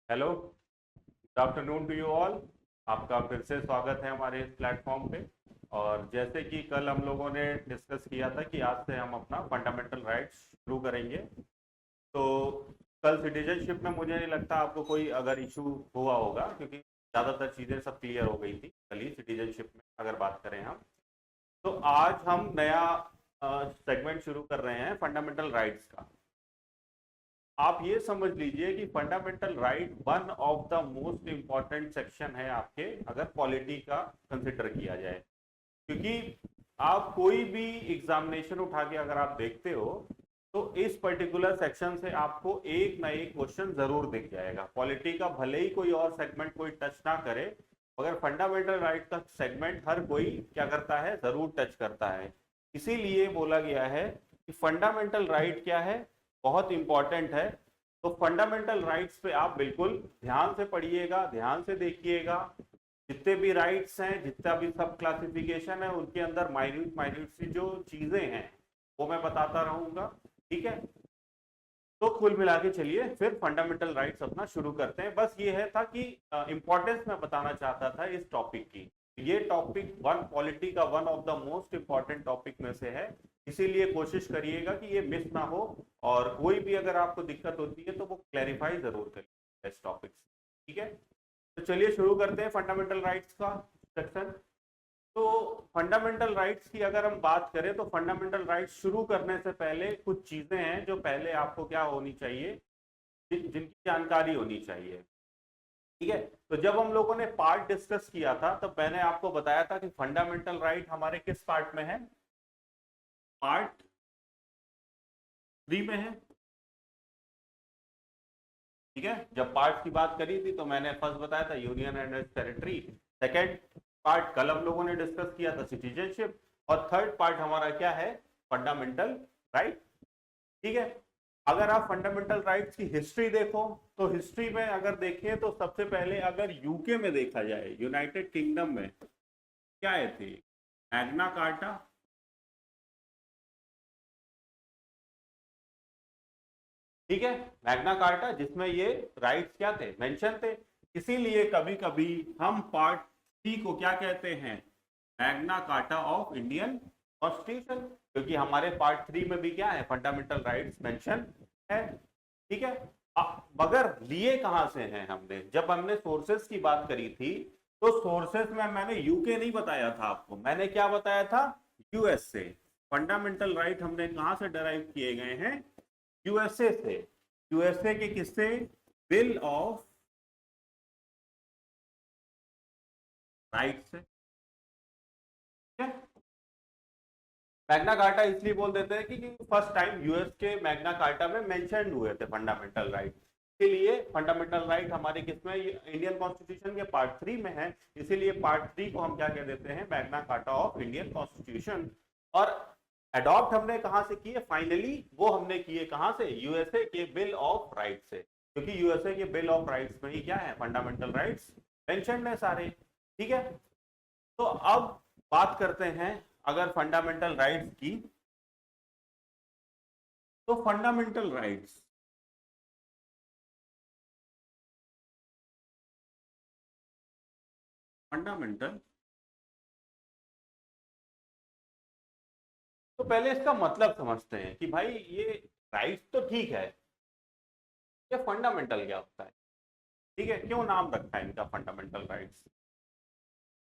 Hello, good afternoon to you all. आपका फिर से स्वागत है हमारे इस प्लेटफॉर्म पे। और जैसे कि कल हम लोगों ने डिस्कस किया था कि आज से हम अपना फंडामेंटल राइट्स शुरू करेंगे। तो कल सिटीजनशिप में मुझे नहीं लगता आपको कोई अगर इशू हुआ होगा, क्योंकि ज़्यादातर चीज़ें सब क्लियर हो गई थी कल ही सिटीजनशिप में अगर बात करें हम। तो आज हम नया सेगमेंट शुरू कर रहे हैं फंडामेंटल राइट्स का। आप ये समझ लीजिए कि fundamental right one of the most important section है आपके, अगर पॉलिटी का कंसिडर किया जाए। क्योंकि आप कोई भी एग्जामिनेशन उठा के अगर आप देखते हो तो इस पर्टिकुलर सेक्शन से आपको एक ना एक क्वेश्चन जरूर दिख जाएगा। पॉलिटी का भले ही कोई और सेगमेंट कोई टच ना करे, मगर फंडामेंटल राइट का सेगमेंट हर कोई क्या करता है, जरूर टच करता है। इसीलिए बोला गया है कि फंडामेंटल राइट क्या है, बहुत इंपॉर्टेंट है। तो फंडामेंटल राइट्स पे आप बिल्कुल ध्यान से पढ़िएगा, ध्यान से देखिएगा। जितने भी राइट्स हैं, जितना भी सब क्लासिफिकेशन है, उनके अंदर माइन्यूट माइन्यूट सी जो चीजें हैं वो मैं बताता रहूंगा। ठीक है, तो कुल मिला के चलिए फिर फंडामेंटल राइट्स अपना शुरू करते हैं। बस ये है था कि इंपॉर्टेंस मैं बताना चाहता था इस टॉपिक की। ये टॉपिक वन पॉलिटी का one of the most important topic में से है। इसीलिए कोशिश करिएगा कि ये मिस ना हो। और कोई भी अगर आपको दिक्कत होती है तो वो क्लैरिफाई जरूर करिए इस टॉपिक से। ठीक है, तो चलिए शुरू करते हैं फंडामेंटल राइट्स का सेक्शन। तो फंडामेंटल राइट्स की अगर हम बात करें तो फंडामेंटल राइट्स शुरू करने से पहले कुछ चीजें हैं जो पहले आपको क्या होनी चाहिए, जिनकी जानकारी होनी चाहिए। ठीक है, तो जब हम लोगों ने पार्ट डिस्कस किया था तब मैंने आपको बताया था कि फंडामेंटल राइट हमारे किस पार्ट में है, पार्ट 3 में है। ठीक है, जब पार्ट की बात करी थी तो मैंने फर्स्ट बताया था union and territory. Second part कल हम लोगों ने डिस्कस किया था सिटीजनशिप। और थर्ड पार्ट हमारा क्या है, फंडामेंटल राइट। ठीक है, अगर आप फंडामेंटल राइट्स की हिस्ट्री देखो तो हिस्ट्री में अगर देखें तो सबसे पहले अगर यूके में देखा जाए, यूनाइटेड किंगडम में क्या है थी, मैग्ना कार्टा। ठीक है, मैग्ना कार्टा जिसमें ये राइट्स क्या थे, मेंशन थे। इसीलिए कभी कभी हम पार्ट 3 को क्या कहते हैं, Magna carta of Indian constitution, क्योंकि हमारे पार्ट 3 में भी क्या है, फंडामेंटल राइट्स मेंशन है। ठीक है, मगर लिए कहां से हैं हमने, जब हमने सोर्सेस की बात करी थी तो सोर्सेस में मैंने यूके नहीं बताया था आपको, मैंने क्या बताया था, यूएसए। फंडामेंटल राइट हमने कहां से डराइव किए गए हैं, यूएसए से। यूएसए के किससे, बिल ऑफ राइट से। मैग्ना कार्टा इसलिए बोल देते हैं कि फर्स्ट टाइम यूएस के मैग्ना कार्टा में मेंशन हुए थे फंडामेंटल राइट। इसीलिए फंडामेंटल राइट हमारे किसमें, इंडियन कॉन्स्टिट्यूशन के पार्ट 3 में है। इसीलिए पार्ट 3 को हम क्या कह देते हैं, Magna carta of Indian constitution. और अडॉप्ट हमने कहां से किए, फाइनली वो हमने किए कहां से, यूएसए के बिल ऑफ राइट से। क्योंकि यूएसए के बिल ऑफ राइट्स में ही क्या है, फंडामेंटल राइट्स मेंशन है सारे। ठीक है, तो अब बात करते हैं अगर फंडामेंटल राइट्स की, तो फंडामेंटल राइट्स, फंडामेंटल, तो पहले इसका मतलब समझते हैं कि भाई ये राइट्स तो ठीक है, ये फंडामेंटल क्या होता है। ठीक है, क्यों नाम रखा है इनका फंडामेंटल राइट्स।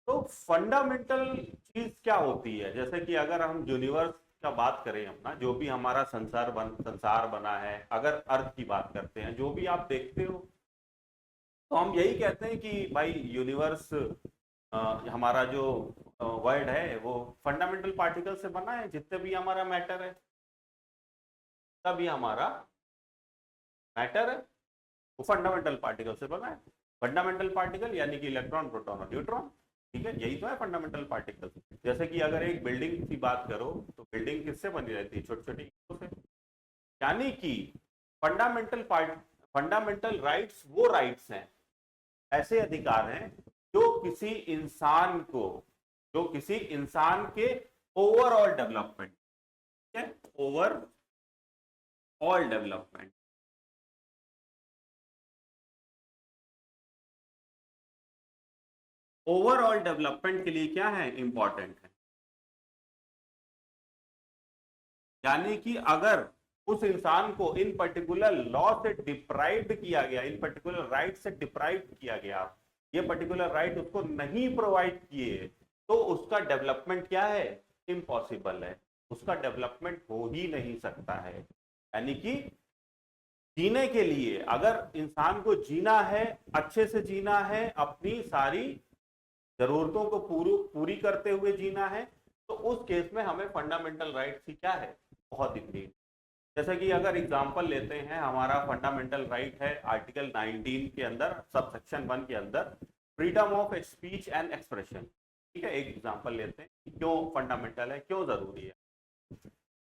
तो फंडामेंटल चीज क्या होती है, जैसे कि अगर हम यूनिवर्स का बात करें, अपना जो भी हमारा संसार बना है, अगर अर्थ की बात करते हैं, जो भी आप देखते हो, तो हम यही कहते हैं कि भाई यूनिवर्स, हमारा जो वर्ल्ड है वो फंडामेंटल पार्टिकल से बना है। जितने भी हमारा मैटर है, तभी हमारा मैटर है वो फंडामेंटल पार्टिकल से बना है। फंडामेंटल पार्टिकल यानी कि इलेक्ट्रॉन, प्रोटॉन और न्यूट्रॉन। ठीक है, यही तो है फंडामेंटल पार्टिकल। जैसे कि अगर एक बिल्डिंग की बात करो तो बिल्डिंग किससे बनी रहती है, छोटी छोटी ईंटों से। यानी कि फंडामेंटल पार्ट, फंडामेंटल राइट्स वो राइट्स हैं, ऐसे अधिकार हैं जो किसी इंसान को, जो किसी इंसान के ओवरऑल डेवलपमेंट, ठीक है, ओवरऑल डेवलपमेंट, ओवरऑल डेवलपमेंट के लिए क्या है, इंपॉर्टेंट है। यानी कि अगर उस इंसान को इन पर्टिकुलर लॉ से डिप्राइव्ड किया गया, इन पर्टिकुलर राइट से डिप्राइव्ड किया गया, ये पर्टिकुलर राइट उसको नहीं प्रोवाइड किए, तो उसका डेवलपमेंट क्या है, इम्पॉसिबल है, उसका डेवलपमेंट हो ही नहीं सकता है। यानी कि जीने के लिए, अगर इंसान को जीना है, अच्छे से जीना है, अपनी सारी जरूरतों को पूरी करते हुए जीना है, तो उस केस में हमें फंडामेंटल राइट्स की क्या है, बहुत इंपॉर्टेंट। जैसे कि अगर एग्जांपल लेते हैं, हमारा फंडामेंटल राइट है आर्टिकल 19 के अंदर, सब सेक्शन 1 के अंदर, freedom of speech and expression. ठीक है, एक एग्जांपल लेते हैं क्यों फंडामेंटल है, क्यों जरूरी है।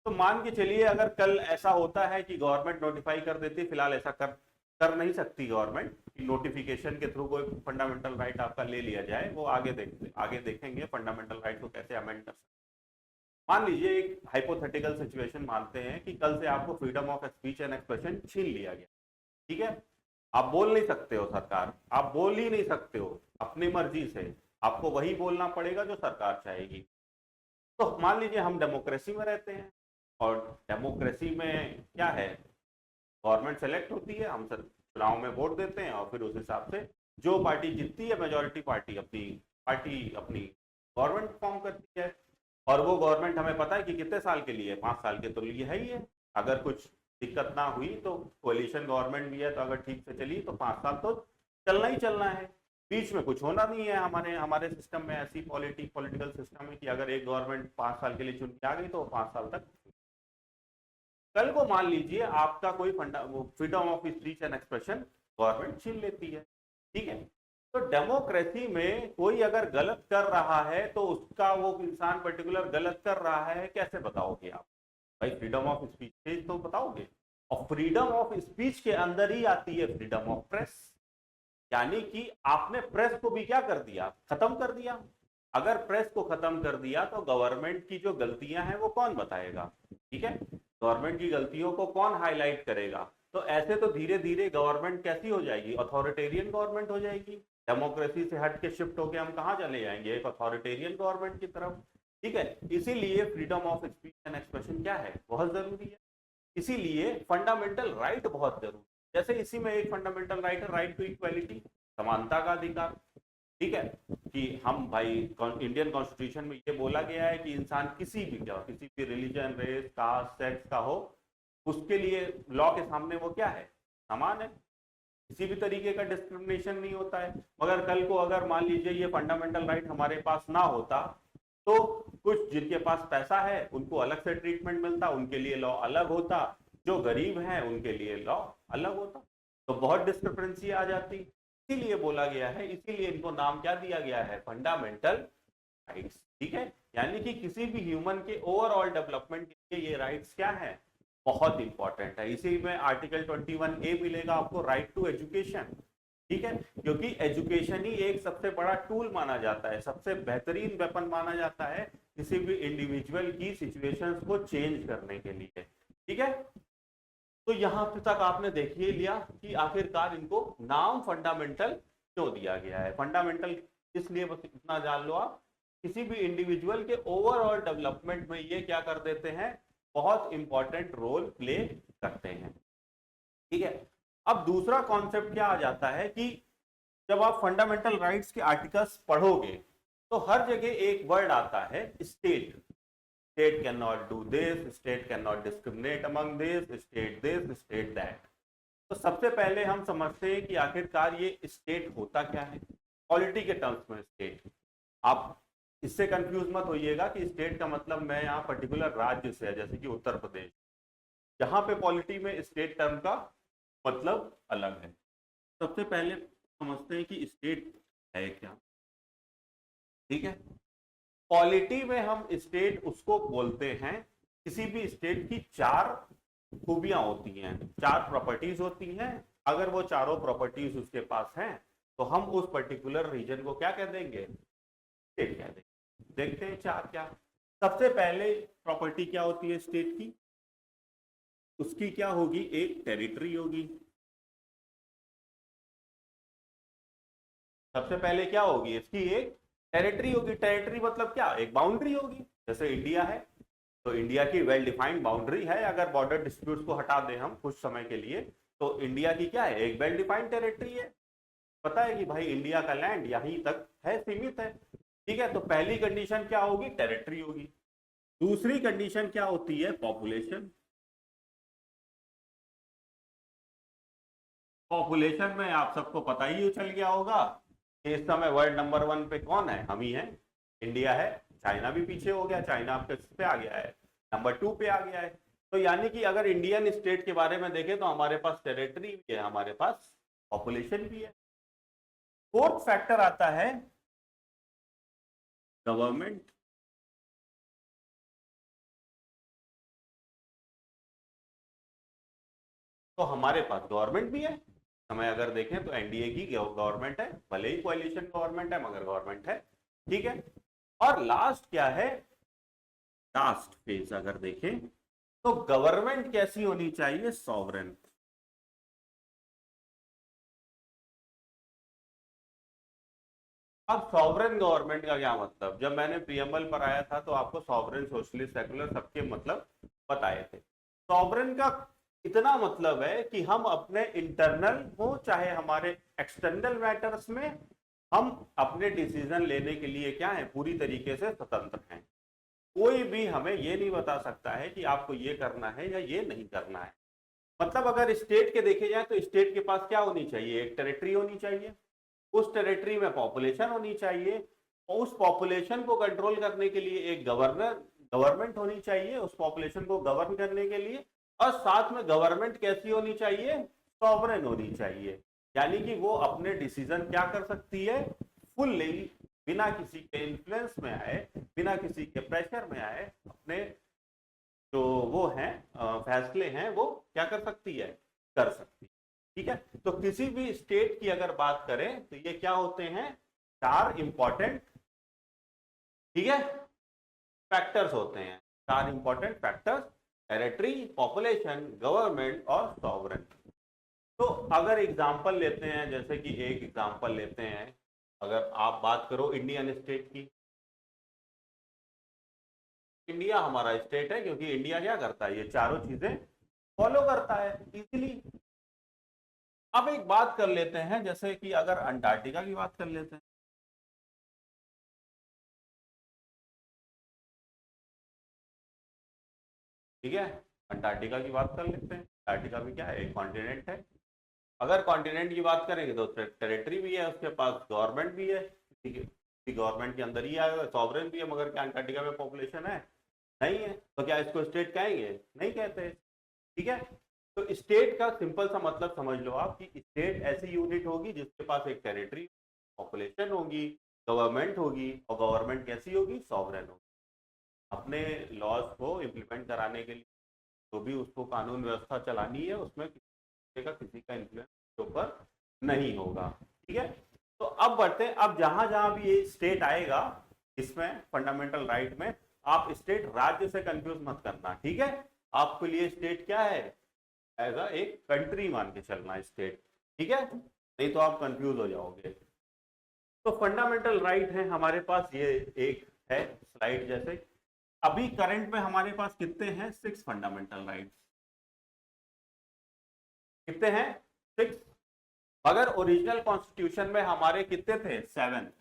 तो मान के चलिए अगर कल ऐसा होता है कि गवर्नमेंट नोटिफाई कर देती है, फिलहाल ऐसा कर नहीं सकती गवर्नमेंट कि नोटिफिकेशन के थ्रू कोई फंडामेंटल राइट आपका ले लिया जाए, वो आगे देखेंगे फंडामेंटल राइट को कैसे अमेंड कर सकते। मान लीजिए एक हाइपोथेटिकल सिचुएशन मानते हैं कि कल से आपको freedom of speech and expression छीन लिया गया। ठीक है, आप बोल नहीं सकते हो, सरकार, आप बोल ही नहीं सकते हो अपनी मर्जी से, आपको वही बोलना पड़ेगा जो सरकार चाहेगी। तो मान लीजिए हम डेमोक्रेसी में रहते हैं, और डेमोक्रेसी में क्या है, गवर्नमेंट सेलेक्ट होती है, हम सर चुनाव में वोट देते हैं, और फिर उस हिसाब से जो पार्टी जीतती है, मेजोरिटी पार्टी अपनी गवर्नमेंट फॉर्म करती है। और वो गवर्नमेंट हमें पता है कि कितने साल के लिए, 5 साल के तो लिए है ही है। अगर कुछ दिक्कत ना हुई तो कोalition गवर्नमेंट भी है, तो अगर ठीक से चली तो 5 साल तो चलना ही चलना है, बीच में कुछ होना नहीं है। हमारे हमारे सिस्टम में ऐसी पॉलिटिकल सिस्टम है कि अगर एक गवर्नमेंट 5 साल के लिए चुन के आ गई तो 5 साल तक। कल को मान लीजिए आपका कोई freedom of speech and expression government छीन लेती है। ठीक है, तो डेमोक्रेसी में कोई अगर गलत कर रहा है तो उसका वो इंसान पर्टिकुलर गलत कर रहा है कैसे बताओगे आप, भाई फ्रीडम ऑफ स्पीच तो बताओगे। और फ्रीडम ऑफ स्पीच के अंदर ही आती है फ्रीडम ऑफ प्रेस। यानी कि आपने प्रेस को भी क्या कर दिया, खत्म कर दिया। अगर प्रेस को खत्म कर दिया तो गवर्नमेंट की जो गलतियां हैं वो कौन बताएगा। ठीक है, गवर्नमेंट की गलतियों को कौन हाईलाइट करेगा। तो ऐसे तो धीरे धीरे गवर्नमेंट कैसी हो जाएगी, अथॉरिटेरियन गवर्नमेंट हो जाएगी। डेमोक्रेसी से हट के शिफ्ट होकर हम कहाँ चले जाएंगे, एक अथॉरिटेरियन गवर्नमेंट की तरफ। ठीक है, इसीलिए freedom of speech and expression क्या है, बहुत जरूरी है। इसीलिए फंडामेंटल राइट बहुत जरूरी है। जैसे इसी में एक फंडामेंटल राइट है, राइट टू इक्वलिटी, समानता का अधिकार। ठीक है, कि हम भाई इंडियन कॉन्स्टिट्यूशन में ये बोला गया है कि इंसान किसी भी रिलीजन, रेस, कास्ट, सेक्स का हो, उसके लिए लॉ के सामने वो क्या है, समान है। किसी भी तरीके का डिस्क्रिमिनेशन नहीं होता है। मगर कल को अगर मान लीजिए ये फंडामेंटल राइट हमारे पास ना होता, तो कुछ जिनके पास पैसा है उनको अलग से ट्रीटमेंट मिलता, उनके लिए लॉ अलग होता, जो गरीब हैं उनके लिए लॉ अलग होता, तो बहुत डिस्क्रिपेंसी आ जाती। इसीलिए बोला गया है, इसीलिए इनको नाम क्या दिया गया है, फंडामेंटल राइट्स। ठीक है, यानी कि किसी भी ह्यूमन के ओवरऑल डेवलपमेंट के लिए ये राइट्स क्या है, बहुत इंपॉर्टेंट है। इसी में आर्टिकल 21A मिलेगा आपको, राइट टू एजुकेशन। ठीक है, क्योंकि एजुकेशन ही एक सबसे बड़ा टूल माना जाता है, सबसे बेहतरीन वेपन माना जाता है किसी भी इंडिविजुअल की सिचुएशंस को चेंज करने के लिए। ठीक है, तो यहां तक आपने देख ही लिया कि आखिरकार इनको नाम फंडामेंटल क्यों दिया गया है। फंडामेंटल इसलिए, बस इतना जान लो आप, किसी भी इंडिविजुअल के ओवरऑल डेवलपमेंट में ये क्या कर देते हैं, बहुत इंपॉर्टेंट रोल प्ले करते हैं। ठीक है, अब दूसरा कॉन्सेप्ट क्या आ जाता है कि जब आप फंडामेंटल राइट्स के आर्टिकल्स पढ़ोगे तो हर जगह एक वर्ड आता है, state. State can not do this, state can not discriminate among this, state that. तो सबसे पहले हम समझते हैं कि आखिरकार ये स्टेट होता क्या है। पॉलिटी के टर्म्स में स्टेट, आप इससे कंफ्यूज मत होइएगा कि स्टेट का मतलब मैं यहाँ पर्टिकुलर राज्य से है, जैसे कि उत्तर प्रदेश। यहाँ पे पॉलिटी में स्टेट टर्म का मतलब अलग है। सबसे पहले समझते हैं कि स्टेट है क्या। ठीक है, पॉलिटी में हम स्टेट उसको बोलते हैं, किसी भी स्टेट की 4 खूबियां होती हैं, 4 प्रॉपर्टीज होती हैं। अगर वो चारों प्रॉपर्टीज उसके पास हैं तो हम उस पर्टिकुलर रीजन को क्या कह देंगे, स्टेट कह देंगे। देखते हैं 4 क्या। सबसे पहले प्रॉपर्टी क्या होती है स्टेट की, उसकी क्या होगी, एक टेरिटरी होगी। सबसे पहले क्या होगी, इसकी एक टेरिटरी होगी। टेरिटरी मतलब क्या, एक बाउंड्री होगी। जैसे इंडिया है तो इंडिया की वेल डिफाइंड बाउंड्री है। अगर बॉर्डर डिस्प्यूट्स को हटा दें हम कुछ समय के लिए, तो इंडिया की क्या है, एक वेल डिफाइंड टेरिटरी है। पता है कि भाई इंडिया का लैंड यहीं तक है, सीमित है। ठीक है, तो पहली कंडीशन क्या होगी, टेरिटरी होगी। दूसरी कंडीशन क्या होती है, पॉपुलेशन। पॉपुलेशन में आप सबको पता ही चल गया होगा कि इस समय वर्ल्ड नंबर 1 पे कौन है, हम ही है, इंडिया है। चाइना भी पीछे हो गया, चाइना आपके पे आ गया है, नंबर 2 पे आ गया है। तो यानी कि अगर इंडियन स्टेट के बारे में देखें तो हमारे पास टेरिटरी भी है, हमारे पास पॉपुलेशन भी है। फोर्थ फैक्टर आता है गवर्नमेंट। तो हमारे पास गवर्नमेंट भी है। हमें अगर देखें तो एनडीए की गवर्नमेंट है, भले ही कोalition गवर्नमेंट है मगर गवर्नमेंट है। ठीक है, और लास्ट क्या है, लास्ट फेज अगर देखें तो गवर्नमेंट कैसी होनी चाहिए, सॉवरेन। अब सॉवरेन गवर्नमेंट का क्या मतलब, जब मैंने प्रियम्बल पर आया था तो आपको सॉवरेन, सोशलिस्ट, सेकुलर सबके मतलब बताए थे। सॉवरेन का इतना मतलब है कि हम अपने इंटरनल हो चाहे हमारे एक्सटर्नल मैटर्स में हम अपने डिसीजन लेने के लिए क्या है, पूरी तरीके से स्वतंत्र हैं। कोई भी हमें ये नहीं बता सकता है कि आपको ये करना है या ये नहीं करना है। मतलब अगर स्टेट के देखे जाए तो स्टेट के पास क्या होनी चाहिए, एक टेरिटरी होनी चाहिए, उस टेरिटरी में पॉपुलेशन होनी चाहिए, और उस पॉपुलेशन को कंट्रोल करने के लिए एक गवर्नमेंट होनी चाहिए उस पॉपुलेशन को गवर्न करने के लिए। और साथ में गवर्नमेंट कैसी होनी चाहिए, सॉवरेन होनी चाहिए। यानी कि वो अपने डिसीजन क्या कर सकती है, फुल्ली, बिना किसी के इन्फ्लुएंस में आए, बिना किसी के प्रेशर में आए, अपने जो वो हैं फैसले हैं वो क्या कर सकती है, कर सकती है। ठीक है, तो किसी भी स्टेट की अगर बात करें तो ये क्या होते हैं, चार इंपॉर्टेंट, ठीक है, फैक्टर्स होते हैं। चार important factors, territory, population, government और सॉवरेन। तो अगर एग्जांपल लेते हैं, जैसे कि एक एग्जांपल लेते हैं, अगर आप बात करो इंडियन स्टेट की, इंडिया हमारा स्टेट है क्योंकि इंडिया क्या करता है, ये चारों चीजें फॉलो करता है इजीली। अब एक बात कर लेते हैं, जैसे कि अगर अंटार्कटिका की बात कर लेते हैं। ठीक है, अंटार्कटिका की बात कर लेते हैं। अंटार्कटिका भी क्या है, एक कॉन्टिनेंट है। अगर कॉन्टिनेंट की बात करेंगे तो टेरिटरी भी है, उसके पास गवर्नमेंट भी है, ठीक है, गवर्नमेंट के अंदर ही आएगा, सॉवरेन भी है। मगर क्या अंटार्कटिका में पॉपुलेशन है, नहीं है, तो क्या इसको स्टेट कहेंगे, नहीं कहते। ठीक है, तो स्टेट का सिंपल सा मतलब समझ लो आप कि स्टेट ऐसी यूनिट होगी जिसके पास एक टेरिटरी, पॉपुलेशन होगी, गवर्नमेंट होगी, और गवर्नमेंट कैसी होगी, सॉवरेन होगी। अपने लॉज को इम्प्लीमेंट कराने के लिए जो भी उसको कानून व्यवस्था चलानी है उसमें किसी का इन्फ्लुएंस के ऊपर नहीं होगा। ठीक है, तो अब बढ़ते हैं, अब जहां जहां भी ये स्टेट आएगा इसमें फंडामेंटल राइट में, आप स्टेट राज्य से कंफ्यूज मत करना। ठीक है, आपके लिए स्टेट क्या है, एज अ एक कंट्री मान के चलना स्टेट। ठीक है, नहीं तो आप कंफ्यूज हो जाओगे। तो फंडामेंटल राइट है हमारे पास, ये एक है स्लाइड जैसे। अभी करंट में हमारे पास कितने हैं, 6 फंडामेंटल राइट्स। कितने हैं, 6। मगर ओरिजिनल कॉन्स्टिट्यूशन में हमारे कितने थे, 7।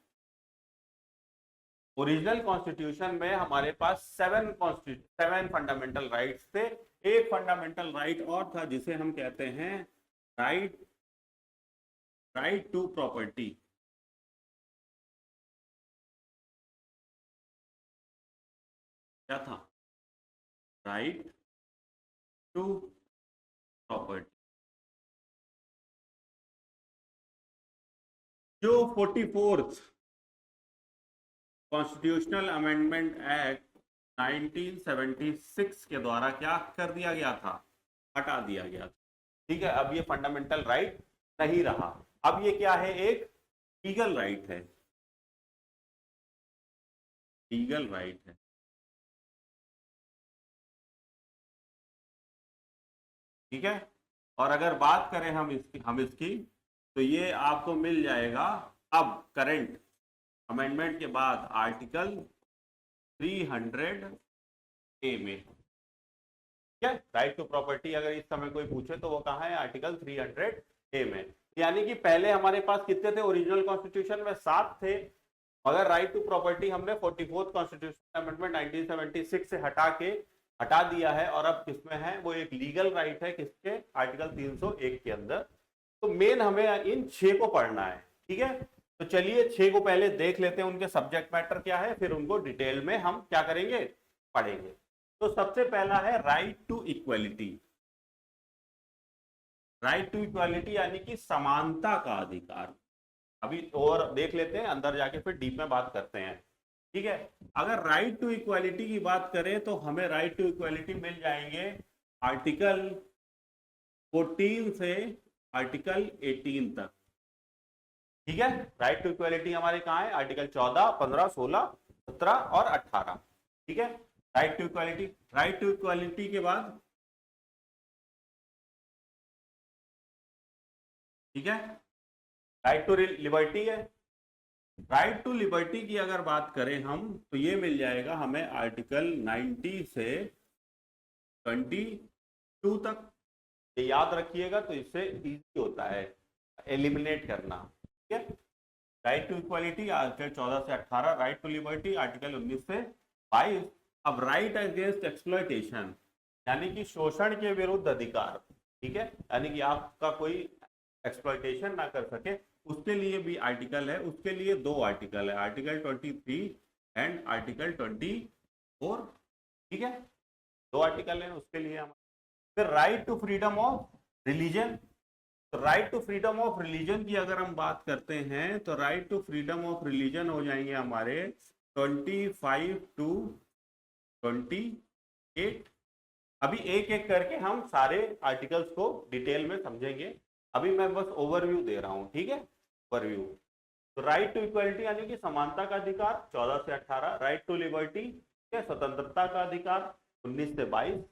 ओरिजिनल कॉन्स्टिट्यूशन में हमारे पास 7 फंडामेंटल राइट्स थे। एक फंडामेंटल राइट और था जिसे हम कहते हैं राइट राइट टू प्रॉपर्टी। क्या था, राइट टू प्रॉपर्टी। जो 44th कॉन्स्टिट्यूशनल अमेंडमेंट एक्ट 1976 के द्वारा क्या कर दिया गया था, हटा दिया गया था। ठीक है, अब ये फंडामेंटल राइट नहीं रहा, अब ये क्या है, एक लीगल राइट है, लीगल राइट है। ठीक है, और अगर बात करें हम इसकी तो ये आपको मिल जाएगा अब करंट अमेंडमेंट के बाद आर्टिकल 300A में, क्या राइट टू प्रॉपर्टी अगर इस समय कोई पूछे तो वो कहाँ है, आर्टिकल 300A में। यानी कि पहले हमारे पास कितने थे ओरिजिनल कॉन्स्टिट्यूशन में, 7 थे, मगर राइट टू प्रॉपर्टी हमने 44th कॉन्स्टिट्यूशनल अमेंडमेंट 1976 से हटा दिया है, और अब किसमें है, वो एक लीगल राइट है, किसके, आर्टिकल 301 के अंदर। तो मेन हमें इन 6 को पढ़ना है, ठीक है। तो चलिए 6 को पहले देख लेते हैं, उनके सब्जेक्ट मैटर क्या है, फिर उनको डिटेल में हम क्या करेंगे, पढ़ेंगे। तो सबसे पहला है right to equality. Right to equality यानी कि समानता का अधिकार। अभी और देख लेते हैं, अंदर जाके फिर डीप में बात करते हैं, ठीक है। अगर राइट टू इक्वलिटी की बात करें तो हमें राइट टू इक्वलिटी मिल जाएंगे आर्टिकल 14 से आर्टिकल 18 तक, ठीक है। राइट टू इक्वलिटी हमारे कहाँ है, आर्टिकल 14, 15, 16, 17 और 18, ठीक है। Right to equality, right to equality के बाद, ठीक है, राइट टू लिबर्टी है। राइट टू लिबर्टी की अगर बात करें हम तो ये मिल जाएगा हमें आर्टिकल 90 से 22 तक। ये याद रखिएगा तो इससे इजी होता है एलिमिनेट करना, ठीक है। राइट टू इक्वालिटी आर्टिकल 14 से 18, राइट टू लिबर्टी आर्टिकल 19 से 22। अब राइट अगेंस्ट एक्सप्लॉयटेशन यानी कि शोषण के विरुद्ध अधिकार, ठीक है, यानी कि आपका कोई एक्सप्लॉयटेशन ना कर सके, उसके लिए भी आर्टिकल है। उसके लिए 2 आर्टिकल है, आर्टिकल 23 एंड आर्टिकल 24, ठीक है, 2 आर्टिकल है उसके लिए हम। फिर right to freedom of religion. तो right to freedom of religion की अगर हम बात करते हैं तो right to freedom of religion हो जाएंगे हमारे 25 टू 28। अभी एक एक करके हम सारे आर्टिकल्स को डिटेल में समझेंगे, अभी मैं बस ओवरव्यू दे रहा हूं, ठीक है, ओवरव्यू। तो राइट टू इक्वलिटी यानी कि समानता का अधिकार 14 से 18, राइट टू लिबर्टी स्वतंत्रता का अधिकार 19 से 22,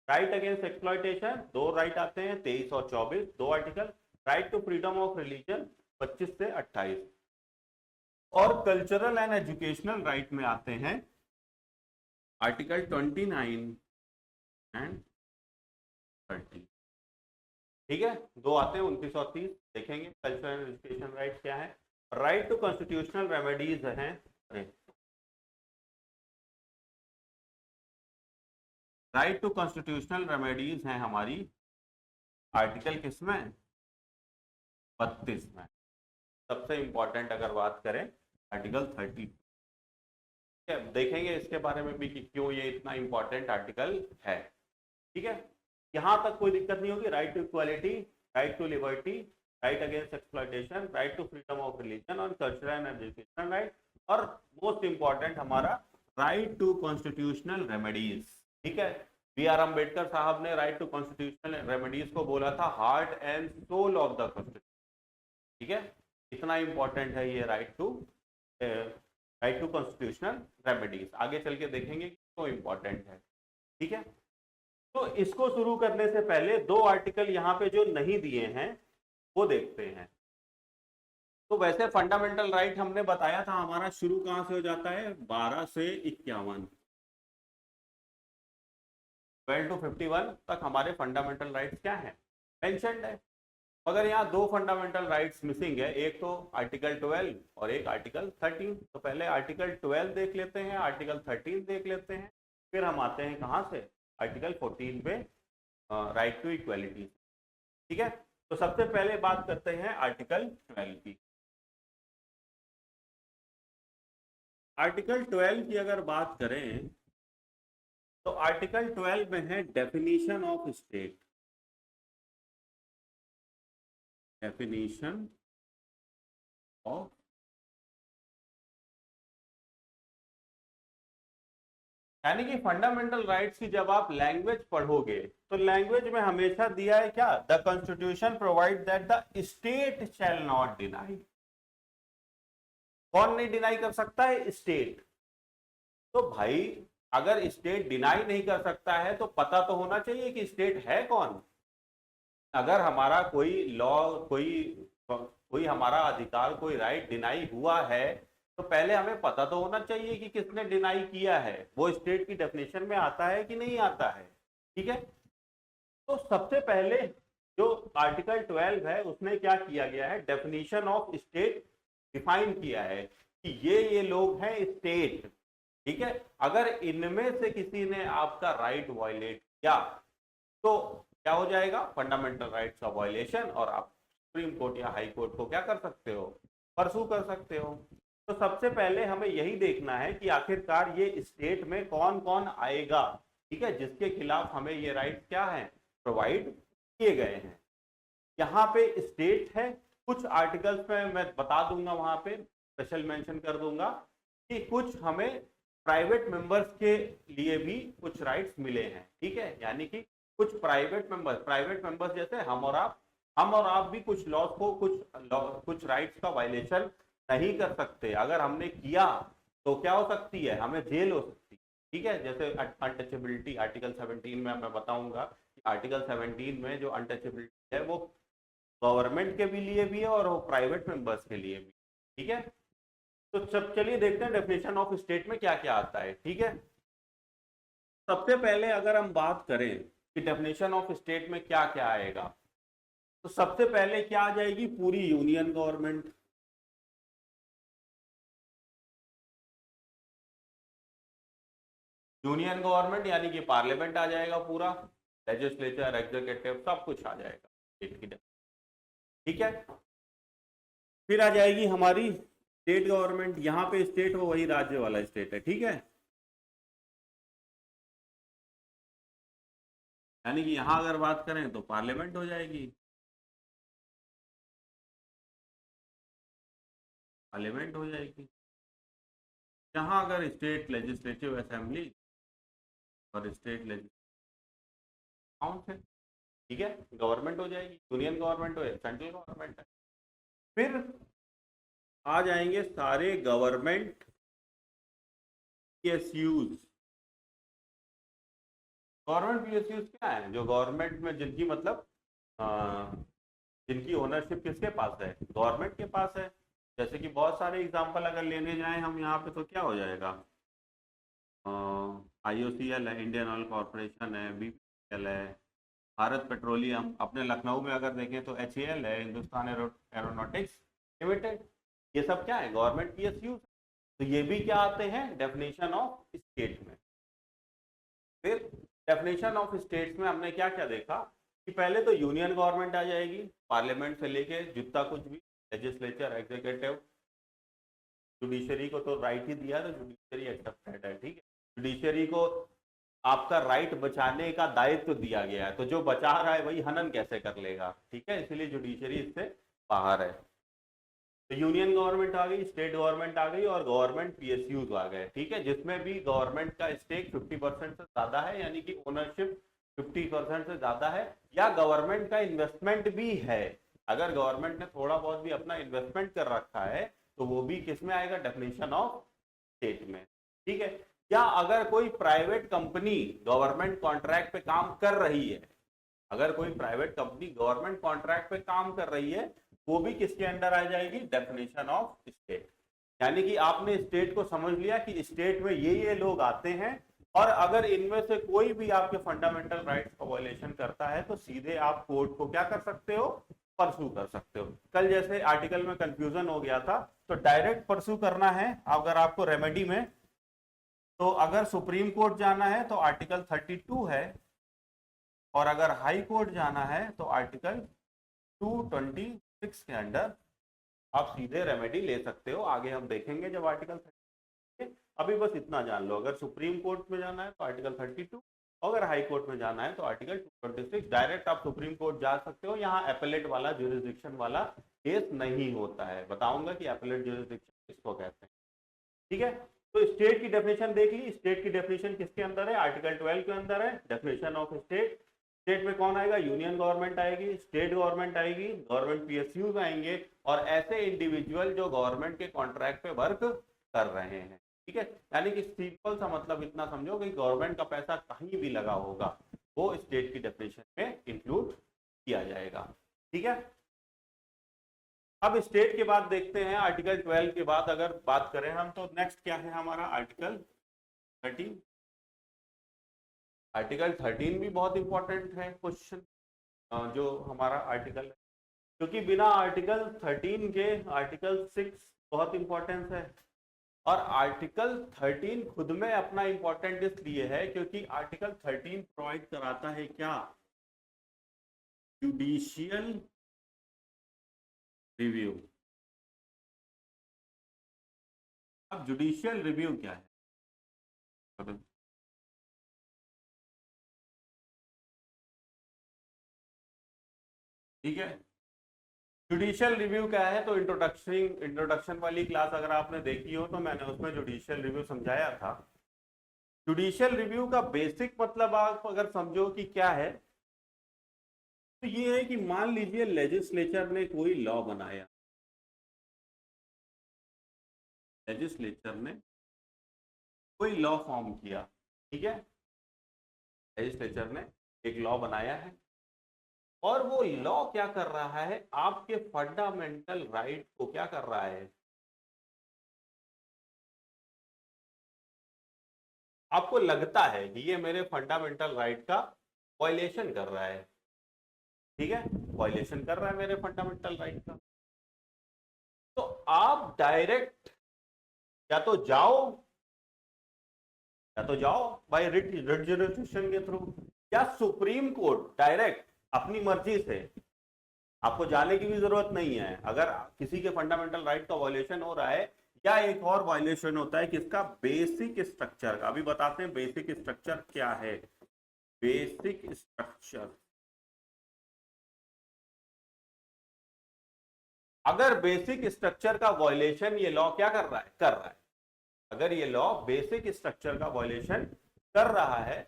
राइट अगेंस्ट एक्सप्लॉयटेशन 2 राइट आते हैं 23 और 24, 2 article, right to freedom of religion 25 से 28, और कल्चरल एंड एजुकेशनल राइट में आते हैं आर्टिकल 29 एंड 30, ठीक है, 2 आते हैं 29 और 30। देखेंगे कल्चरल एंड एजुकेशन राइट क्या है। राइट टू कॉन्स्टिट्यूशनल रेमेडीज हैं, राइट टू कॉन्स्टिट्यूशनल रेमेडीज हैं हमारी आर्टिकल किसमें, 32 में। सबसे इंपॉर्टेंट अगर बात करें आर्टिकल 30, देखेंगे इसके बारे में भी कि क्यों ये इतना इंपॉर्टेंट आर्टिकल है, ठीक है। यहां तक कोई दिक्कत नहीं होगी। Right to equality, right to liberty, right against exploitation, right to freedom of religion और कल्चरल एंड एजुकेशनल राइट, और मोस्ट इंपॉर्टेंट हमारा राइट टू कॉन्स्टिट्यूशनल रेमेडीज, ठीक है। B.R. अम्बेडकर साहब ने राइट टू कॉन्स्टिट्यूशनल रेमेडीज को बोला था heart and soul of the constitution, ठीक है। इतना इंपॉर्टेंट है ये राइट टू कॉन्स्टिट्यूशनल रेमेडीज। आगे चल के देखेंगे क्यों इंपॉर्टेंट है, ठीक है। तो इसको शुरू करने से पहले 2 आर्टिकल यहाँ पे जो नहीं दिए हैं वो देखते हैं। तो वैसे फंडामेंटल राइट हमने बताया था हमारा शुरू कहां से हो जाता है, 12 से 51, 12 to 51 तक हमारे फंडामेंटल राइट्स क्या है, मेंशन्ड है। अगर यहाँ 2 फंडामेंटल राइट्स मिसिंग है, एक तो आर्टिकल 12 और एक आर्टिकल 13। तो पहले आर्टिकल 12 देख लेते हैं, आर्टिकल 13 देख लेते हैं, फिर हम आते हैं कहाँ से, आर्टिकल 14 पे, राइट टू इक्वालिटी, ठीक है। तो सबसे पहले बात करते हैं आर्टिकल 12 की। आर्टिकल 12 की अगर बात करें तो आर्टिकल 12 में है definition of state, definition of, यानी कि फंडामेंटल राइट्स की जब आप लैंग्वेज पढ़ोगे तो लैंग्वेज में हमेशा दिया है क्या, the constitution provide that the state shall not deny. कौन नहीं डिनाई कर सकता है, स्टेट। तो भाई अगर स्टेट डिनाई नहीं कर सकता है तो पता तो होना चाहिए कि स्टेट है कौन। अगर हमारा कोई लॉ, कोई हमारा अधिकार, कोई राइट डिनाई हुआ है, तो पहले हमें पता तो होना चाहिए कि किसने डिनाई किया है, वो स्टेट की डेफिनेशन में आता है कि नहीं आता है। ठीक है, तो सबसे पहले जो आर्टिकल 12 है उसमें क्या किया गया है, डेफिनेशन ऑफ स्टेट डिफाइन किया है कि ये लोग हैं स्टेट। ठीक है, अगर इनमें से किसी ने आपका राइट वायलेट किया तो क्या हो जाएगा, फंडामेंटल राइट्स का वायलेशन, और आप सुप्रीम कोर्ट या हाई कोर्ट को क्या कर सकते हो, परसू कर सकते हो। तो सबसे पहले हमें यही देखना है कि आखिरकार ये स्टेट में कौन कौन आएगा, ठीक है, जिसके खिलाफ हमें ये राइट्स क्या है, प्रोवाइड किए गए हैं। यहाँ पे स्टेट है, कुछ आर्टिकल्स में मैं बता दूंगा, वहां पे स्पेशल मेंशन कर दूंगा कि कुछ हमें प्राइवेट मेंबर्स के लिए भी कुछ राइट्स मिले हैं। ठीक है, यानी कि कुछ प्राइवेट मेंबर्स जैसे हम और आप भी कुछ लॉज को, कुछ राइट्स का वायलेशन नहीं कर सकते। अगर हमने किया तो क्या हो सकती है, हमें जेल हो सकती है। ठीक है, जैसे अनटचेबिलिटी आर्टिकल 17 में मैं बताऊंगा कि आर्टिकल 17 में जो अनटचेबिलिटी है वो गवर्नमेंट के भी लिए भी है और वो प्राइवेट मेंबर्स के लिए भी। ठीक है, तो सब चलिए देखते हैं डेफिनेशन ऑफ स्टेट में क्या क्या आता है। ठीक है, सबसे पहले अगर हम बात करें कि डेफिनेशन ऑफ स्टेट में क्या क्या आएगा, तो सबसे पहले क्या आ जाएगी, पूरी यूनियन गवर्नमेंट। यूनियन गवर्नमेंट यानी कि पार्लियामेंट आ जाएगा पूरा, लेजिस्लेचर, एग्जीक्यूटिव सब कुछ आ जाएगा स्टेट की। ठीक है, फिर आ जाएगी हमारी स्टेट गवर्नमेंट। यहाँ पे स्टेट वो वही राज्य वाला स्टेट है। ठीक है, यानी कि यहां अगर बात करें तो पार्लियामेंट हो जाएगी, पार्लियामेंट हो जाएगी। यहाँ अगर स्टेट लेजिस्लेटिव असेंबली और स्टेट लेजिस्लेटिव काउंट है, ठीक है, गवर्नमेंट हो जाएगी, यूनियन गवर्नमेंट हो या सेंट्रल गवर्नमेंट है। फिर आ जाएंगे सारे गवर्नमेंट पीएसयूज। गवर्नमेंट पीएसयूज क्या है, जो गवर्नमेंट में जिनकी मतलब जिनकी ओनरशिप किसके पास है, गवर्नमेंट के पास है। जैसे कि बहुत सारे एग्जांपल अगर लेने जाएं हम यहाँ पे तो क्या हो जाएगा, आईओसीएल है, इंडियन ऑयल कॉरपोरेशन है, बीपीएल है, भारत पेट्रोलियम, अपने लखनऊ में अगर देखें तो एचएएल है, हिंदुस्तान एरोनॉटिक्स लिमिटेड, ये सब क्या है, गवर्नमेंट पीएसयू। तो ये भी क्या आते हैं डेफिनेशन ऑफ स्टेट में। फिर डेफिनेशन ऑफ स्टेट्स में हमने क्या क्या देखा कि पहले तो यूनियन गवर्नमेंट आ जाएगी, पार्लियामेंट से लेके जितना कुछ भी, लेजिस्लेचर, एग्जीक्यूटिव, जुडिशरी को तो राइट ही दिया, तो जुडिशरी एक्सेप्टेड है। ठीक है, जुडिशरी को आपका राइट बचाने का दायित्व दिया गया है, तो जो बचा रहा है वही हनन कैसे कर लेगा। ठीक है, इसलिए जुडिशरी इससे बाहर है। तो यूनियन गवर्नमेंट आ गई, स्टेट गवर्नमेंट आ गई और गवर्नमेंट पीएसयूज आ गए। ठीक है, जिसमें भी गवर्नमेंट का स्टेक 50% से ज्यादा है, यानी कि ओनरशिप 50% से ज्यादा है, या गवर्नमेंट का इन्वेस्टमेंट भी है। अगर गवर्नमेंट ने थोड़ा बहुत भी अपना इन्वेस्टमेंट कर रखा है तो वो भी किस में आएगा, डेफिनेशन ऑफ स्टेट में। ठीक है, या अगर कोई प्राइवेट कंपनी गवर्नमेंट कॉन्ट्रैक्ट पे काम कर रही है, अगर कोई प्राइवेट कंपनी गवर्नमेंट कॉन्ट्रैक्ट पे काम कर रही है, वो भी किसके अंडर आ जाएगी, डेफिनेशन ऑफ स्टेट। यानी कि आपने स्टेट को समझ लिया कि स्टेट में ये लोग आते हैं, और अगर इनमें से कोई भी आपके फंडामेंटल राइट्स का वायलेशन करता है तो सीधे आप कोर्ट को क्या कर सकते हो, परसू कर सकते हो। कल जैसे आर्टिकल में कंफ्यूजन हो गया था, तो डायरेक्ट परसू करना है अगर आपको रेमेडी में, तो अगर सुप्रीम कोर्ट जाना है तो आर्टिकल 32 है, और अगर हाई कोर्ट जाना है तो आर्टिकल 226 के अंडर आप सीधे रेमेडी ले सकते हो। आगे हम देखेंगे जब आर्टिकल 30, अभी बस इतना जान लो, अगर सुप्रीम कोर्ट में जाना है तो आर्टिकल 32, अगर हाई कोर्ट में जाना है तो आर्टिकल 226। डायरेक्ट आप सुप्रीम कोर्ट जा सकते हो, यहाँ एपेलेट वाला ज्यूरिसडिक्शन वाला केस नहीं होता है। बताऊंगा कि एपेलेट ज्यूरिसडिक्शन किसको कहते हैं। ठीक है, तो स्टेट की डेफिनेशन देख ली। स्टेट की डेफिनेशन किसके अंदर है, आर्टिकल 12 के अंदर है, डेफिनेशन ऑफ स्टेट। स्टेट में कौन आएगा, यूनियन गवर्नमेंट आएगी, स्टेट गवर्नमेंट आएगी, गवर्नमेंट पीएसयूज आएंगे, और ऐसे इंडिविजुअल जो गवर्नमेंट के कॉन्ट्रैक्ट पे वर्क कर रहे हैं। ठीक है, यानी कि सिंपल सा मतलब इतना समझो कि गवर्नमेंट का पैसा कहीं भी लगा होगा वो स्टेट की डेफिनेशन में इंक्लूड किया जाएगा। ठीक है, अब स्टेट के बाद देखते हैं आर्टिकल 12 के बाद अगर बात करें हम, तो नेक्स्ट क्या है हमारा आर्टिकल 13। आर्टिकल 13 भी बहुत इंपॉर्टेंट है क्वेश्चन, जो हमारा आर्टिकल है, क्योंकि बिना आर्टिकल 13 के आर्टिकल 6 बहुत इंपॉर्टेंस है। और आर्टिकल 13 खुद में अपना इंपॉर्टेंट इसलिए है क्योंकि आर्टिकल 13 प्रोवाइड कराता है क्या, जुडिशियल रिव्यू। अब जुडिशियल रिव्यू क्या है? ठीक है, जुडिशियल रिव्यू क्या है, तो इंट्रोडक्शन वाली क्लास अगर आपने देखी हो तो मैंने उसमें जुडिशियल रिव्यू समझाया था। जुडिशियल रिव्यू का बेसिक मतलब आप अगर समझो कि क्या है, तो ये है कि मान लीजिए लेजिस्लेचर ने कोई लॉ बनाया, लेजिस्लेचर ने कोई लॉ फॉर्म किया, ठीक है, लेजिस्लेचर ने एक लॉ बनाया है और वो लॉ क्या कर रहा है, आपके फंडामेंटल राइट को क्या कर रहा है, आपको लगता है कि ये मेरे फंडामेंटल राइट का वायलेशन कर रहा है, ठीक है, वायलेशन कर रहा है मेरे फंडामेंटल राइट का, तो आप डायरेक्ट या तो जाओ, बाय रिट रेजुलेशन के थ्रू, या सुप्रीम कोर्ट डायरेक्ट अपनी मर्जी से, आपको जाने की भी जरूरत नहीं है। अगर किसी के फंडामेंटल राइट का वायलेशन हो रहा है, या एक और वायलेशन होता है किसका, बेसिक स्ट्रक्चर का। अभी बताते हैं बेसिक स्ट्रक्चर क्या है। बेसिक स्ट्रक्चर, अगर बेसिक स्ट्रक्चर का वायलेशन ये लॉ क्या कर रहा है, अगर ये लॉ बेसिक स्ट्रक्चर का वायलेशन कर रहा है,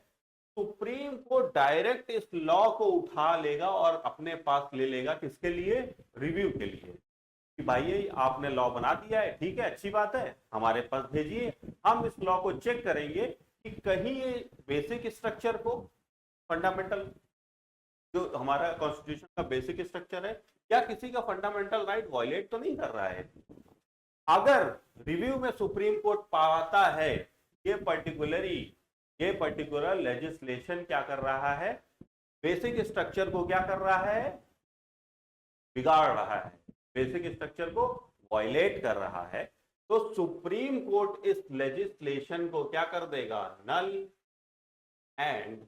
सुप्रीम कोर्ट डायरेक्ट इस लॉ को उठा लेगा और अपने पास ले लेगा, किसके लिए, रिव्यू के लिए, कि भाई आपने लॉ बना दिया है, ठीक है, अच्छी बात है, हमारे पास भेजिए, हम इस लॉ को चेक करेंगे कि कहीं ये बेसिक स्ट्रक्चर को, फंडामेंटल जो हमारा कॉन्स्टिट्यूशन का बेसिक स्ट्रक्चर है, या किसी का फंडामेंटल राइट वायलेट तो नहीं कर रहा है। अगर रिव्यू में सुप्रीम कोर्ट पाता है ये पर्टिकुलर लेजिस्लेशन क्या कर रहा है, बेसिक स्ट्रक्चर को क्या कर रहा है, बिगाड़ रहा है, बेसिक स्ट्रक्चर को वायलेट कर रहा है, तो सुप्रीम कोर्ट इस लेजिस्लेशन को क्या कर देगा, null and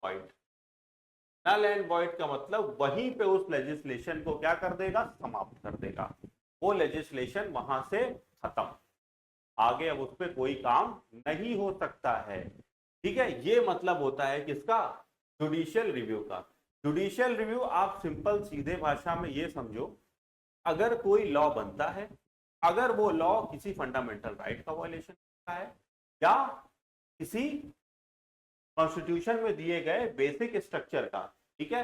void. Null and void का मतलब वहीं पे उस लेजिस्लेशन को क्या कर देगा, समाप्त कर देगा, वो लेजिस्लेशन वहां से खत्म, आगे अब उस पर कोई काम नहीं हो सकता है। ठीक है, ये मतलब होता है किसका, जुडिशियल रिव्यू का। जुडिशियल रिव्यू आप सिंपल सीधे भाषा में ये समझो, अगर कोई लॉ बनता है, अगर वो लॉ किसी फंडामेंटल राइट का वायलेशन करता है, या किसी कॉन्स्टिट्यूशन में दिए गए बेसिक स्ट्रक्चर का, ठीक है,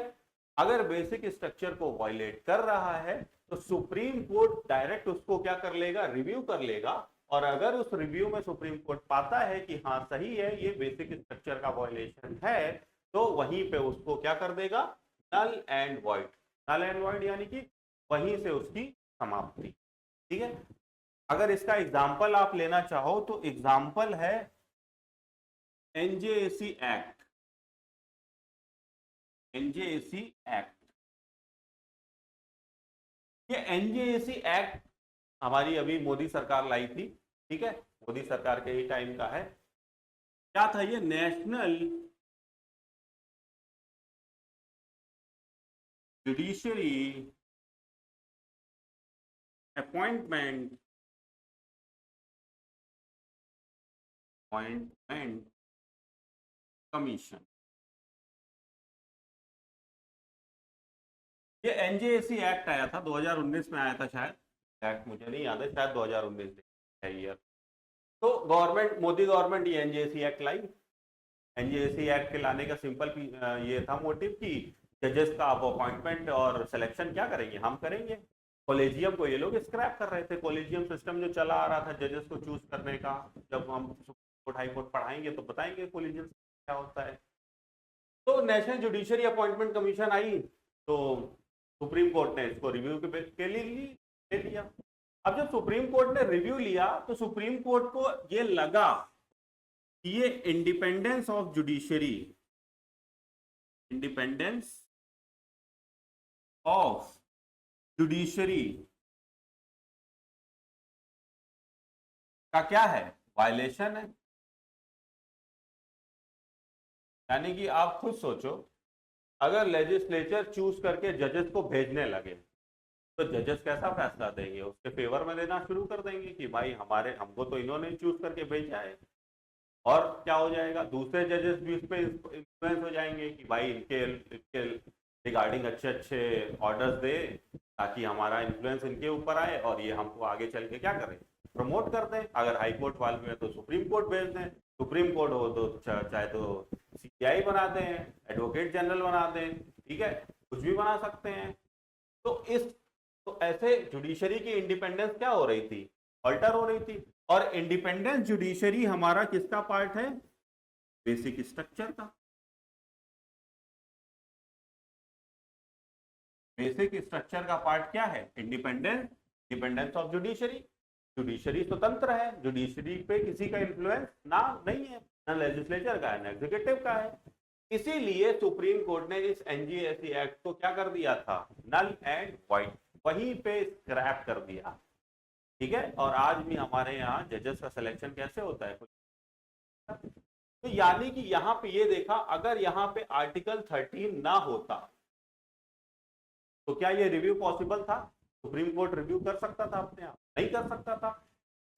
अगर बेसिक स्ट्रक्चर को वायलेट कर रहा है, तो सुप्रीम कोर्ट डायरेक्ट उसको क्या कर लेगा, रिव्यू कर लेगा, और अगर उस रिव्यू में सुप्रीम कोर्ट पाता है कि हाँ सही है, ये बेसिक स्ट्रक्चर का वायलेशन है, तो वहीं पे उसको क्या कर देगा, null and void. Null and void यानी कि वहीं से उसकी समाप्ति। ठीक है, अगर इसका एग्जाम्पल आप लेना चाहो तो एग्जाम्पल है एनजेएसी एक्ट। एनजेएसी एक्ट, ये एनजेएसी एक्ट हमारी अभी मोदी सरकार लाई थी, ठीक है, मोदी सरकार के ही टाइम का है। क्या था ये, नेशनल जुडिशरी अपॉइंटमेंट कमीशन। ये एनजेएसी एक्ट आया था 2019 में, आया था शायद, एक्ट मुझे नहीं याद है, शायद 2019 है ईयर। तो गवर्नमेंट, मोदी गवर्नमेंट ये एनजेएसी एक्ट लाई। एनजेएसी एक्ट के लाने का सिंपल ये था मोटिव कि जजेस का आप अपॉइंटमेंट और सिलेक्शन क्या करेंगे, हम करेंगे। कॉलेजियम को ये लोग स्क्रैप कर रहे थे, कॉलेजियम सिस्टम जो चला आ रहा था जजेस को चूज करने का, जब हम सुप्रीम कोर्ट हाई कोर्ट पढ़ाएंगे तो बताएंगे कॉलेजियम क्या होता है। तो नेशनल जुडिशरी अपॉइंटमेंट कमीशन आई, तो सुप्रीम कोर्ट ने इसको रिव्यू के लिए ली, लिया। अब जब सुप्रीम कोर्ट ने रिव्यू लिया तो सुप्रीम कोर्ट को ये लगा कि ये independence of judiciary, independence of judiciary का क्या है, वायलेशन है। यानी कि आप खुद सोचो, अगर लेजिस्लेचर चूज करके जजेस को भेजने लगे तो जजेस कैसा फैसला देंगे, उसके फेवर में देना शुरू कर देंगे कि भाई हमको तो इन्होंने चूज करके भेजा है। और क्या हो जाएगा, दूसरे जजेस भी उस पर इन्फ्लुएंस हो जाएंगे कि भाई इनके रिगार्डिंग अच्छे अच्छे ऑर्डर्स दे ताकि हमारा इन्फ्लुएंस इनके ऊपर आए और ये हमको आगे चल के क्या करें, प्रमोट कर दें। अगर हाई कोर्ट वाले में तो सुप्रीम कोर्ट भेज दें, सुप्रीम कोर्ट हो तो चाहे तो सीबीआई बना दें, एडवोकेट जनरल बना दें, ठीक है, कुछ भी बना सकते हैं। तो ऐसे जुडिशरी की इंडिपेंडेंस क्या हो रही थी, अल्टर हो रही थी। और इंडिपेंडेंस जुडिशरी हमारा किसका पार्ट है, बेसिक स्ट्रक्चर का। बेसिक स्ट्रक्चर का पार्ट क्या है, इंडिपेंडेंस ऑफ जुडिशरी। जुडिशरी स्वतंत्र है, जुडिशरी पे किसी का इन्फ्लुएंस ना नहीं है, ना लेजिस्लेचर का है ना एग्जीक्यूटिव का है। इसीलिए सुप्रीम कोर्ट ने इस एनजीएससी एक्ट को क्या कर दिया था, नल एंड वाइड, वहीं पे स्क्रैप कर दिया, ठीक है। और आज भी हमारे यहाँ जजेस का सिलेक्शन कैसे होता है, तो यानी कि यहाँ पे ये देखा, अगर यहाँ पे आर्टिकल 13 ना होता तो क्या ये रिव्यू पॉसिबल था, सुप्रीम कोर्ट रिव्यू कर सकता था अपने आप, नहीं कर सकता था।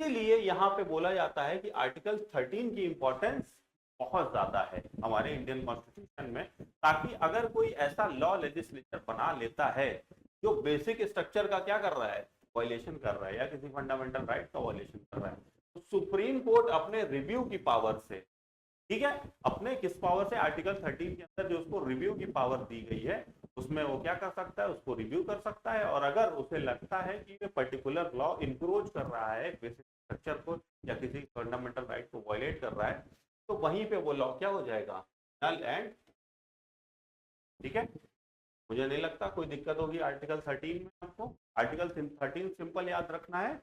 इसीलिए यहाँ पे बोला जाता है कि आर्टिकल 13 की इंपॉर्टेंस बहुत ज्यादा है हमारे इंडियन कॉन्स्टिट्यूशन में, ताकि अगर कोई ऐसा लॉ लेजिस्लेचर बना लेता है जो बेसिक स्ट्रक्चर का क्या कर रहा है, वायलेशन कर रहा है, या किसी फंडामेंटल राइट का वायलेशन कर रहा है, तो सुप्रीम कोर्ट अपने रिव्यू की पावर से, ठीक है, अपने किस पावर से, आर्टिकल 13 के अंदर जो उसको रिव्यू की पावर दी गई है उसमें वो क्या कर सकता है, उसको रिव्यू कर सकता है। और अगर उसे लगता है कि ये पर्टिकुलर लॉ इंक्रोच कर रहा है बेसिक स्ट्रक्चर को या किसी फंडामेंटल राइट को वायलेट कर रहा है, तो वहीं पे वो लॉ क्या हो जाएगा, नल एंड, ठीक है। मुझे नहीं लगता कोई दिक्कत होगी आर्टिकल 13 में। आपको आर्टिकल 13 सिंपल याद रखना है,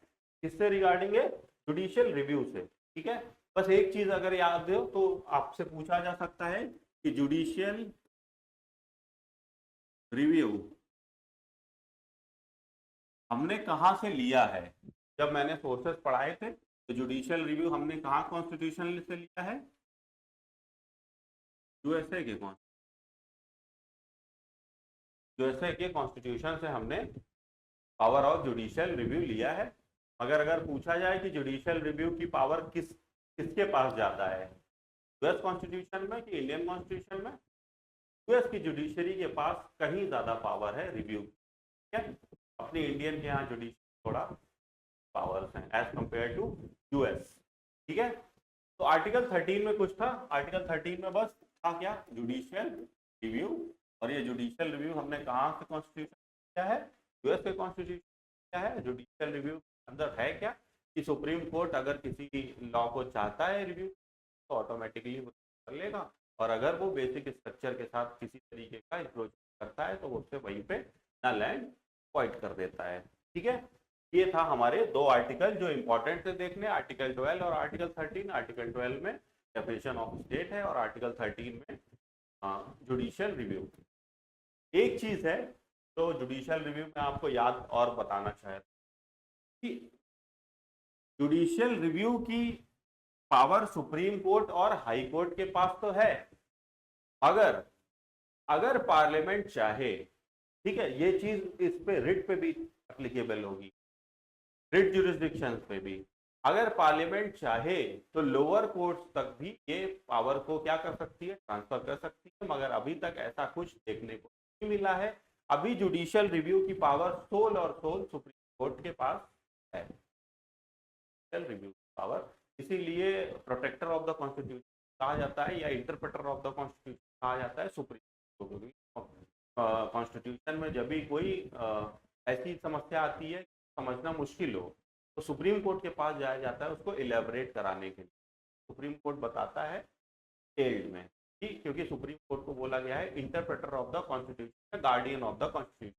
किससे रिगार्डिंग है, जुडिशियल रिव्यू से, ठीक है। बस एक चीज अगर याद हो तो आपसे पूछा जा सकता है कि जुडिशियल रिव्यू हमने कहां से लिया है। जब मैंने सोर्सेस पढ़ाए थे तो जुडिशियल रिव्यू हमने कहा कॉन्स्टिट्यूशन से लिया है, यूएसए के कॉन्स्टिट्यूशन से हमने पावर ऑफ जुडिशियल रिव्यू लिया है। मगर अगर पूछा जाए कि जुडिशियल रिव्यू की पावर किसके पास जाता है, यूएस कॉन्स्टिट्यूशन में कि इंडियन कॉन्स्टिट्यूशन में, यूएस की जुडिशरी के पास कहीं ज्यादा पावर है रिव्यू, ठीक है। अपनी इंडियन के यहाँ जुडिशरी थोड़ा पावर्स हैं एज कंपेयर टू यूएस, ठीक है। तो आर्टिकल 13 में कुछ था, आर्टिकल 13 में बस था क्या, जुडिशियल रिव्यू। और ये जुडिशियल रिव्यू हमने कहाँ से कॉन्स्टिट्यूशन किया है, यूएस के कॉन्स्टिट्यूशन क्या है। जुडिशियल रिव्यू अंदर है क्या कि सुप्रीम कोर्ट अगर किसी लॉ को चाहता है रिव्यू तो ऑटोमेटिकली कर लेगा, और अगर वो बेसिक स्ट्रक्चर के साथ किसी तरीके का इंक्रोच करता है तो उससे वहीं पे नल एंड वॉइड कर देता है, ठीक है। ये था हमारे दो आर्टिकल जो इंपॉर्टेंट थे देखने, आर्टिकल 12 और आर्टिकल 13। आर्टिकल 12 में डेफिनेशन ऑफ स्टेट है और आर्टिकल 13 में जुडिशियल रिव्यू। एक चीज है तो जुडिशियल रिव्यू में आपको याद और बताना चाहता कि जुडिशियल रिव्यू की पावर सुप्रीम कोर्ट और हाई कोर्ट के पास तो है, अगर अगर पार्लियामेंट चाहे, ठीक है, ये चीज इस पे रिट पे भी एप्लीकेबल होगी, रिट जुरिस्डिक्शन पे भी। अगर पार्लियामेंट चाहे तो लोअर कोर्ट्स तक भी ये पावर को क्या कर सकती है, ट्रांसफर कर सकती है, मगर अभी तक ऐसा कुछ देखने को नहीं मिला है। अभी जुडिशियल रिव्यू की पावर सोल और सोल सुप्रीम कोर्ट के पास है, रिव्यू पावर। इसीलिए प्रोटेक्टर ऑफ द कॉन्स्टिट्यूशन कहा जाता है या इंटरप्रेटर ऑफ द कॉन्स्टिट्यूशन कहा जाता है सुप्रीम कोर्ट। कॉन्स्टिट्यूशन में जब भी कोई ऐसी समस्या आती है समझना मुश्किल हो तो सुप्रीम कोर्ट के पास जाया जाता है उसको इलेबोरेट कराने के लिए। सुप्रीम कोर्ट बताता है डिटेल्ड में, क्योंकि सुप्रीम कोर्ट को बोला गया है interpreter of the constitution, guardian of the constitution.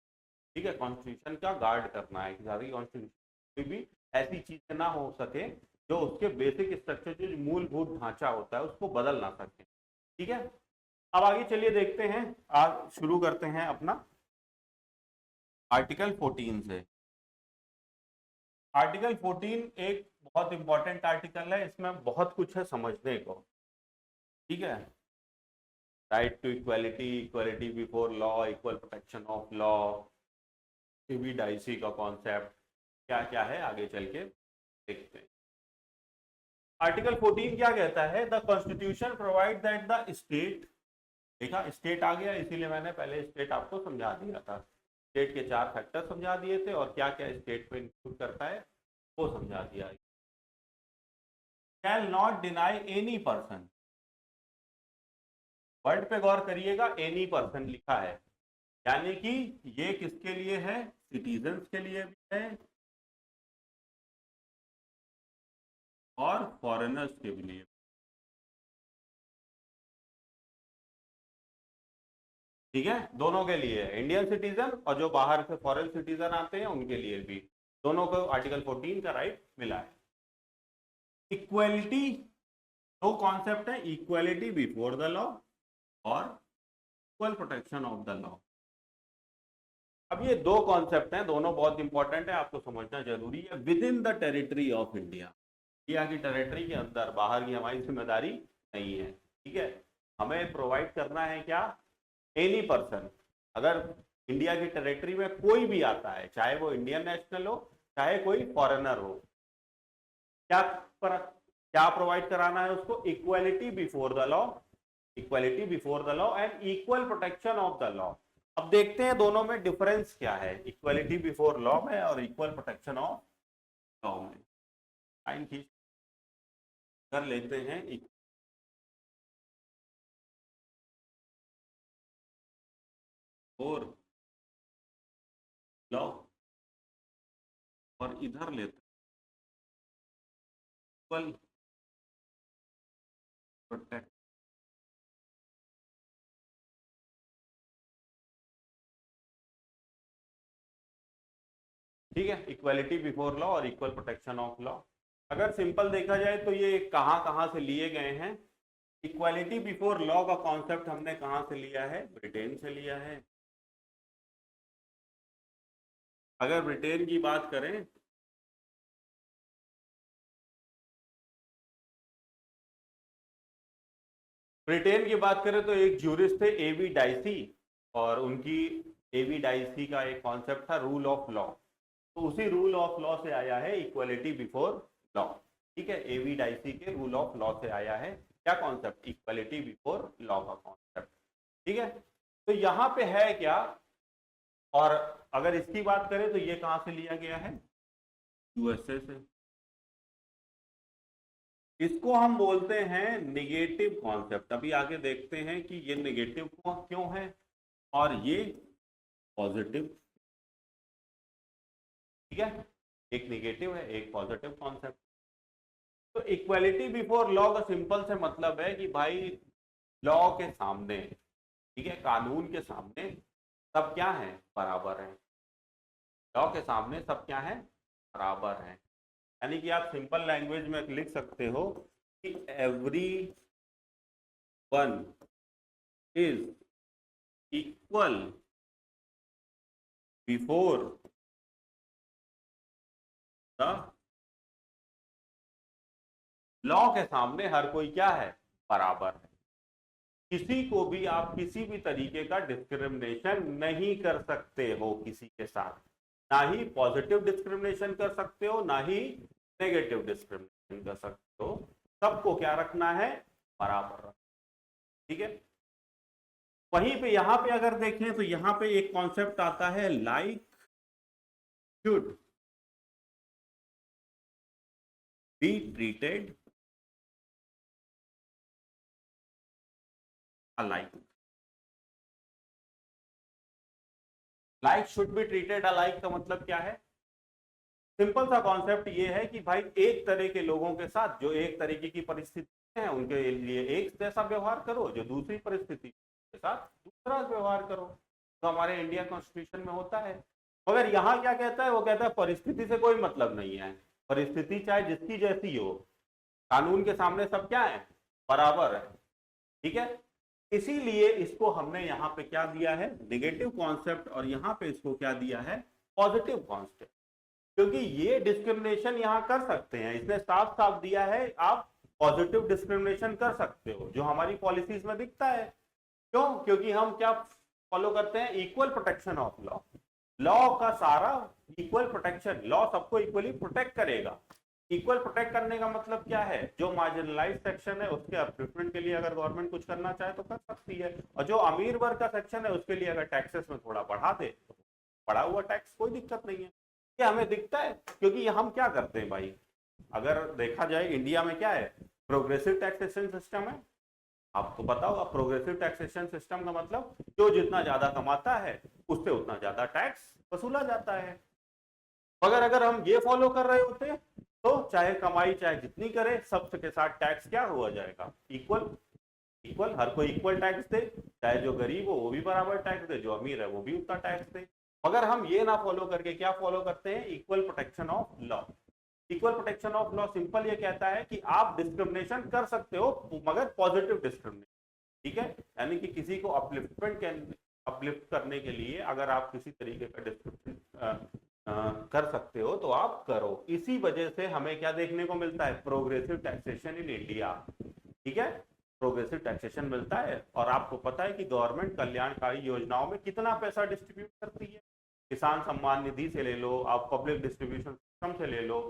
ठीक है, कॉन्स्टिट्यूशन का गार्ड करना है कि सारी कॉन्स्टिट्यूशन कोई भी ऐसी चीजें ना हो सके जो उसके बेसिक स्ट्रक्चर, जो मूलभूत ढांचा होता है, उसको बदल ना सके। ठीक है, अब आगे चलिए देखते हैं, आज शुरू करते हैं अपना आर्टिकल 14 से। आर्टिकल 14 एक बहुत इंपॉर्टेंट आर्टिकल है, इसमें बहुत कुछ है समझने को। ठीक है, right to equality, equality before law, equal protection of law, C B Dicey का कॉन्सेप्ट, क्या क्या है आगे चल के देखते हैं। आर्टिकल 14 क्या कहता है? The constitution provide that the state, देखा स्टेट आ गया, इसीलिए मैंने पहले स्टेट आपको समझा दिया था। स्टेट के 4 फैक्टर समझा दिए थे और क्या क्या स्टेट को इंक्लूड करता है वो समझा दिया। Can not deny any person, word पे गौर करिएगा, एनी पर्सन लिखा है, यानी कि ये किसके लिए है? सिटीजन्स के लिए भी है और फॉरेनर्स के भी लिए। ठीक है, दोनों के लिए, इंडियन सिटीजन और जो बाहर से फॉरेन सिटीजन आते हैं उनके लिए भी, दोनों को आर्टिकल 14 का राइट मिला है। इक्वलिटी, दो कॉन्सेप्ट है, इक्वलिटी बिफोर द लॉ और equal protection of the law. अब ये दो कॉन्सेप्ट हैं, दोनों बहुत इंपॉर्टेंट है, आपको समझना जरूरी है। With in the territory of India, India की टेरिटरी के अंदर, बाहर की हमारी जिम्मेदारी नहीं है। ठीक है, हमें प्रोवाइड करना है क्या? एनी पर्सन, अगर इंडिया की टेरिटरी में कोई भी आता है, चाहे वो इंडियन नेशनल हो चाहे कोई फॉरेनर हो, क्या प्रोवाइड कराना है उसको? Equality before the law, equality before the law and equal protection of the law. अब देखते हैं दोनों में डिफरेंस क्या है, इक्वालिटी बिफोर लॉ में और इक्वल प्रोटेक्शन ऑफ लॉ में। लाइन खींच कर लेते हैं, और लॉ और इधर लेते हैं इक्वल प्रोटेक्ट। ठीक है, इक्वालिटी बिफोर लॉ और इक्वल प्रोटेक्शन ऑफ लॉ। अगर सिंपल देखा जाए तो ये कहाँ कहाँ से लिए गए हैं? इक्वालिटी बिफोर लॉ का कॉन्सेप्ट हमने कहाँ से लिया है? ब्रिटेन से लिया है। अगर ब्रिटेन की बात करें, ब्रिटेन की बात करें तो एक ज्यूरिस्ट थे एवी डाइसी, और उनकी एवी डाइसी का एक कॉन्सेप्ट था रूल ऑफ लॉ, तो उसी रूल ऑफ लॉ से आया है इक्वालिटी बिफोर लॉ। ठीक है, एवी डाइसी के रूल ऑफ लॉ से आया है क्या कॉन्सेप्ट? इक्वालिटी बिफोर लॉ का कॉन्सेप्ट। ठीक है, तो यहां पे है क्या? और अगर इसकी बात करें तो ये कहां से लिया गया है? यूएसए से। इसको हम बोलते हैं निगेटिव कॉन्सेप्ट। अभी आगे देखते हैं कि ये निगेटिव क्यों है और ये पॉजिटिव। ठीक है, एक निगेटिव है, एक पॉजिटिव कॉन्सेप्ट। तो इक्वालिटी बिफोर लॉ का सिंपल से मतलब है कि भाई लॉ के सामने, ठीक है, कानून के सामने सब क्या है? बराबर है। लॉ के सामने सब क्या है? बराबर है। यानी कि आप सिंपल लैंग्वेज में लिख सकते हो कि every one is equal before the law, के सामने हर कोई क्या है? बराबर है। किसी को भी आप किसी भी तरीके का डिस्क्रिमिनेशन नहीं कर सकते हो किसी के साथ, ना ही पॉजिटिव डिस्क्रिमिनेशन कर सकते हो, ना ही नेगेटिव डिस्क्रिमिनेशन कर सकते हो। सबको क्या रखना है? बराबर रखना। ठीक है, वहीं पे यहां पे अगर देखें तो यहां पे एक कॉन्सेप्ट आता है like should be treated alike. Like should be treated alike का मतलब क्या है? सिंपल सा कॉन्सेप्ट ये है कि भाई एक तरह के लोगों के साथ, जो एक तरीके की परिस्थिति है उनके लिए एक जैसा व्यवहार करो, जो दूसरी परिस्थिति के साथ दूसरा व्यवहार करो। तो हमारे इंडिया कॉन्स्टिट्यूशन में होता है मगर यहाँ क्या कहता है, वो कहता है परिस्थिति से कोई मतलब नहीं है, परिस्थिति चाहे जिसकी जैसी हो, कानून के सामने सब क्या है, बराबर है। ठीक है, इसीलिए इसको हमने यहाँ पे क्या दिया है, निगेटिव कॉन्सेप्ट, और यहाँ पे इसको क्या दिया है, पॉजिटिव कॉन्सेप्ट। क्योंकि ये डिस्क्रिमिनेशन यहाँ कर सकते हैं, इसने साफ साफ दिया है आप पॉजिटिव डिस्क्रिमिनेशन कर सकते हो, जो हमारी पॉलिसीज में दिखता है। क्यों? क्योंकि हम क्या फॉलो करते हैं, equal protection of law. Law का सारा इक्वल प्रोटेक्शन, लॉ सबको इक्वली प्रोटेक्ट करेगा। इक्वल प्रोटेक्ट करने का मतलब क्या है, जो मार्जिनलाइज सेक्शन है उसके अपलिफ्टमेंट के लिए अगर गवर्नमेंट कुछ करना चाहे तो कर सकती है, और जो अमीर वर्ग का सेक्शन है उसके लिए अगर टैक्सेस में थोड़ा बढ़ा दे तो बढ़ा हुआ टैक्स, कोई दिक्कत नहीं है। ये हमें दिखता है, क्योंकि हम क्या करते हैं भाई, अगर देखा जाए इंडिया में क्या है, प्रोग्रेसिव टैक्सेशन सिस्टम है। आपको पता होगा प्रोग्रेसिव टैक्सेशन सिस्टम का मतलब जो जितना ज्यादा कमाता है उससे उतना ज्यादा टैक्स वसूला जाता है। मगर अगर हम ये फॉलो कर रहे होते तो चाहे कमाई चाहे जितनी करे, सबके साथ टैक्स क्या हुआ जाएगा, इक्वल। इक्वल, हर कोई इक्वल टैक्स दे, चाहे जो गरीब हो वो भी बराबर टैक्स दे, जो अमीर है वो भी उतना टैक्स दे। मगर हम ये ना फॉलो करके क्या फॉलो करते हैं, equal protection of law. Equal protection of law simple ये कहता है कि आप डिस्क्रिमिनेशन कर सकते हो मगर पॉजिटिव डिस्क्रिमिनेशन। ठीक है, यानी कि किसी को अपलिफ्ट करने के लिए अगर आप किसी तरीके का डिस्क्रिमिनेशन कर सकते हो तो आप करो। इसी वजह से हमें क्या देखने को मिलता है, प्रोग्रेसिव टैक्सेशन इन इंडिया। ठीक है, प्रोग्रेसिव टैक्सेशन मिलता है। और आपको पता है कि गवर्नमेंट कल्याणकारी योजनाओं में कितना पैसा डिस्ट्रीब्यूट करती है, किसान सम्मान निधि से ले लो, आप पब्लिक डिस्ट्रीब्यूशन सिस्टम से ले लो,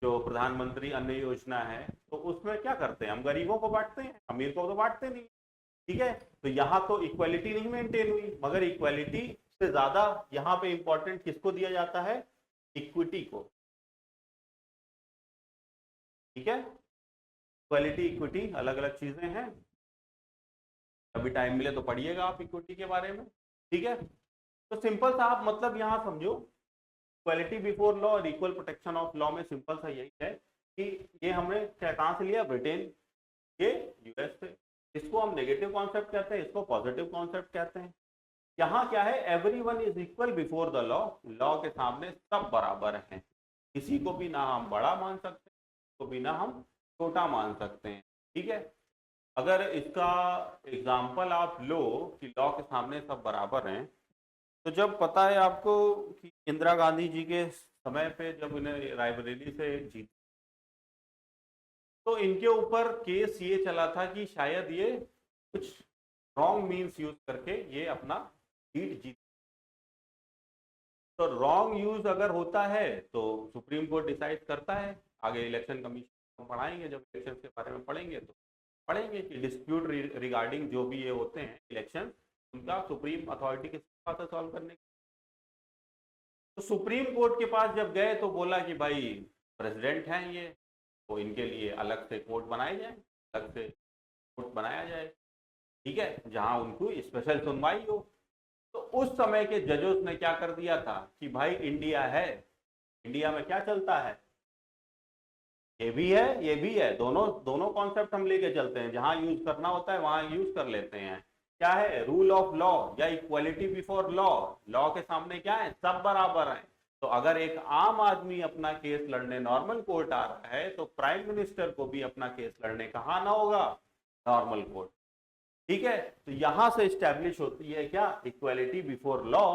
जो प्रधानमंत्री अन्न योजना है, तो उसमें क्या करते हैं, हम गरीबों को बांटते हैं, अमीर को तो बांटते नहीं। ठीक है, तो यहाँ तो इक्वालिटी नहीं मेंटेन हुई, मगर इक्वालिटी से ज्यादा यहाँ पे इंपॉर्टेंट किसको दिया जाता है, इक्विटी को। ठीक है, इक्वालिटी इक्विटी अलग अलग चीजें हैं, कभी टाइम मिले तो पढ़िएगा आप इक्विटी के बारे में। ठीक है, तो सिंपल सा आप मतलब यहाँ समझो, इक्वालिटी बिफोर लॉ और इक्वल प्रोटेक्शन ऑफ लॉ में सिंपल सा यही है कि ये हमने कहाँ से लिया, ब्रिटेन के, यूएस से। इसको हम नेगेटिव कॉन्सेप्ट कहते हैं, इसको पॉजिटिव कॉन्सेप्ट कहते हैं। यहाँ क्या है, everyone is equal before the law, law के सामने सब बराबर हैं, किसी को भी ना हम बड़ा मान सकते हैं, किसी को भी ना हम छोटा मान सकते हैं। ठीक है, अगर इसका एग्जाम्पल आप लो कि लॉ के सामने सब बराबर हैं, तो जब पता है आपको कि इंदिरा गांधी जी के समय पे जब इन्हें रायबरेली से जीत, तो इनके ऊपर केस ये चला था कि शायद ये कुछ रॉन्ग मीन्स यूज करके ये अपना सीट जीत। तो रॉन्ग यूज अगर होता है तो सुप्रीम कोर्ट डिसाइड करता है, आगे इलेक्शन कमीशन पढ़ाएंगे, जब इलेक्शन के बारे में पढ़ेंगे तो पढ़ेंगे कि डिस्प्यूट रिगार्डिंग जो भी ये होते हैं इलेक्शन, उनका सुप्रीम अथॉरिटी के पास है सॉल्व करने। तो सुप्रीम कोर्ट के पास जब गए तो बोला कि भाई प्रेसिडेंट हैं ये, तो इनके लिए अलग से कोर्ट बनाए जाए, अलग से कोर्ट बनाया जाए। ठीक है, जहां उनको स्पेशल सुनवाई हो। तो उस समय के जजों ने क्या कर दिया था कि भाई इंडिया है, इंडिया में क्या चलता है, ये भी है ये भी है, दोनों दोनों कॉन्सेप्ट हम लेके चलते हैं, जहां यूज करना होता है वहां यूज कर लेते हैं। क्या है, रूल ऑफ लॉ या इक्वालिटी बिफोर लॉ, लॉ के सामने क्या है, सब बराबर हैं। तो अगर एक आम आदमी अपना केस लड़ने नॉर्मल कोर्ट आ रहा है, तो प्राइम मिनिस्टर को भी अपना केस लड़ने कहाँ आना होगा, नॉर्मल कोर्ट। ठीक है, तो यहां से स्टैब्लिश होती है क्या, इक्वालिटी बिफोर लॉ।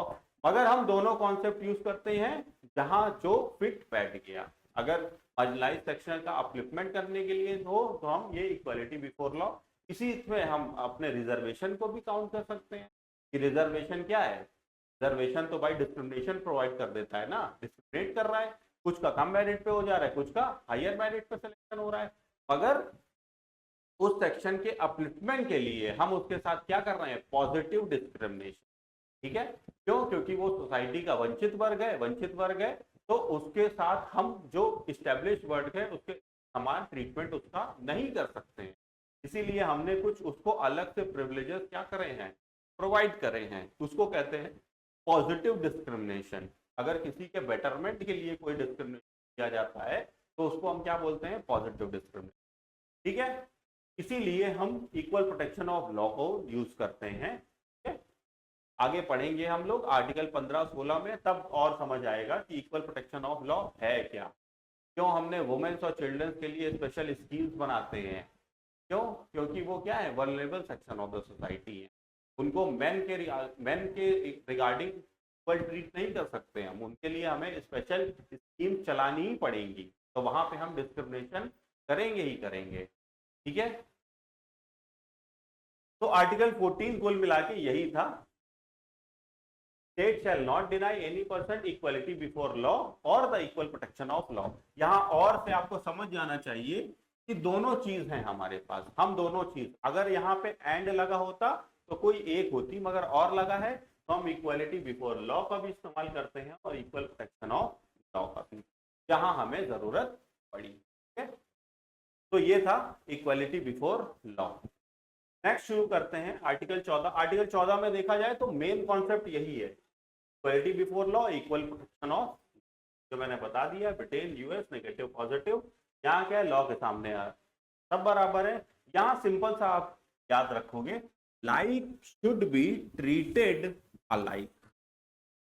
मगर हम दोनों कॉन्सेप्ट यूज करते हैं जहां जो फिट बैठ गया। अगर मार्जिनलाइज्ड सेक्शन का अपलिफ्टमेंट करने के लिए हो तो हम ये इक्वालिटी बिफोर लॉ, इसी में हम अपने रिजर्वेशन को भी काउंट कर सकते हैं कि रिजर्वेशन क्या है, रिजर्वेशन तो भाई डिस्क्रिमिनेशन प्रोवाइड कर देता है ना, डिस्क्रिमिनेट कर रहा है, कुछ का कम मेरिट पे हो जा रहा है, कुछ का हायर मेरिट पे सिलेक्शन हो रहा है। मगर उस सेक्शन के अपलिफ्टमेंट के लिए हम उसके साथ क्या कर रहे हैं, पॉजिटिव डिस्क्रिमिनेशन। ठीक है, क्यों, क्योंकि वो सोसाइटी का वंचित वर्ग है, वंचित वर्ग है, तो उसके साथ हम जो इस्टेब्लिश वर्ग है उसके समान ट्रीटमेंट उसका नहीं कर सकते हैं। इसीलिए हमने कुछ उसको अलग से प्रिविलेजेस क्या करे हैं, प्रोवाइड करे हैं, उसको कहते हैं पॉजिटिव डिस्क्रिमिनेशन। अगर किसी के बेटरमेंट के लिए कोई डिस्क्रिमिनेशन किया जाता है तो उसको हम क्या बोलते हैं, पॉजिटिव डिस्क्रिमिनेशन। ठीक है, इसीलिए हम इक्वल प्रोटेक्शन ऑफ लॉ को यूज करते हैं। आगे पढ़ेंगे हम लोग आर्टिकल 15-16 में, तब और समझ आएगा कि इक्वल प्रोटेक्शन ऑफ लॉ है क्या, क्यों हमने वुमेन्स और चिल्ड्रंस के लिए स्पेशल स्कीम्स बनाते हैं, क्यों, क्योंकि वो क्या है, vulnerable section of the society है, उनको मेन के रिगार्डिंग इक्वल ट्रीट नहीं कर सकते हम, उनके लिए हमें स्पेशल स्कीम चलानी ही पड़ेगी, तो वहां पे हम डिस्क्रिमिनेशन करेंगे ही करेंगे। ठीक है, तो आर्टिकल 14 कुल मिला के यही था, state shall not deny any person equality before law or the equal protection of law. यहां और से आपको समझ जाना चाहिए कि दोनों चीज हैं हमारे पास, हम दोनों चीज, अगर यहाँ पे एंड लगा होता तो कोई एक होती, मगर और लगा है तो हम इक्वलिटी बिफोर लॉ का भी इस्तेमाल करते हैं और इक्वल प्रोटेक्शन ऑफ लॉ का भी, जहां हमें जरूरत पड़ी। ठीक है, तो ये था इक्वलिटी बिफोर लॉ। नेक्स्ट शुरू करते हैं आर्टिकल 14। आर्टिकल 14 में देखा जाए तो मेन कॉन्सेप्ट यही है, equality before law, equal protection of, जो मैंने बता दिया, ब्रिटेन, यूएस, नेगेटिव पॉजिटिव, यहाँ क्या है, लॉ के सामने सब बराबर है। यहाँ सिंपल सा आप याद रखोगे, like should be treated alike,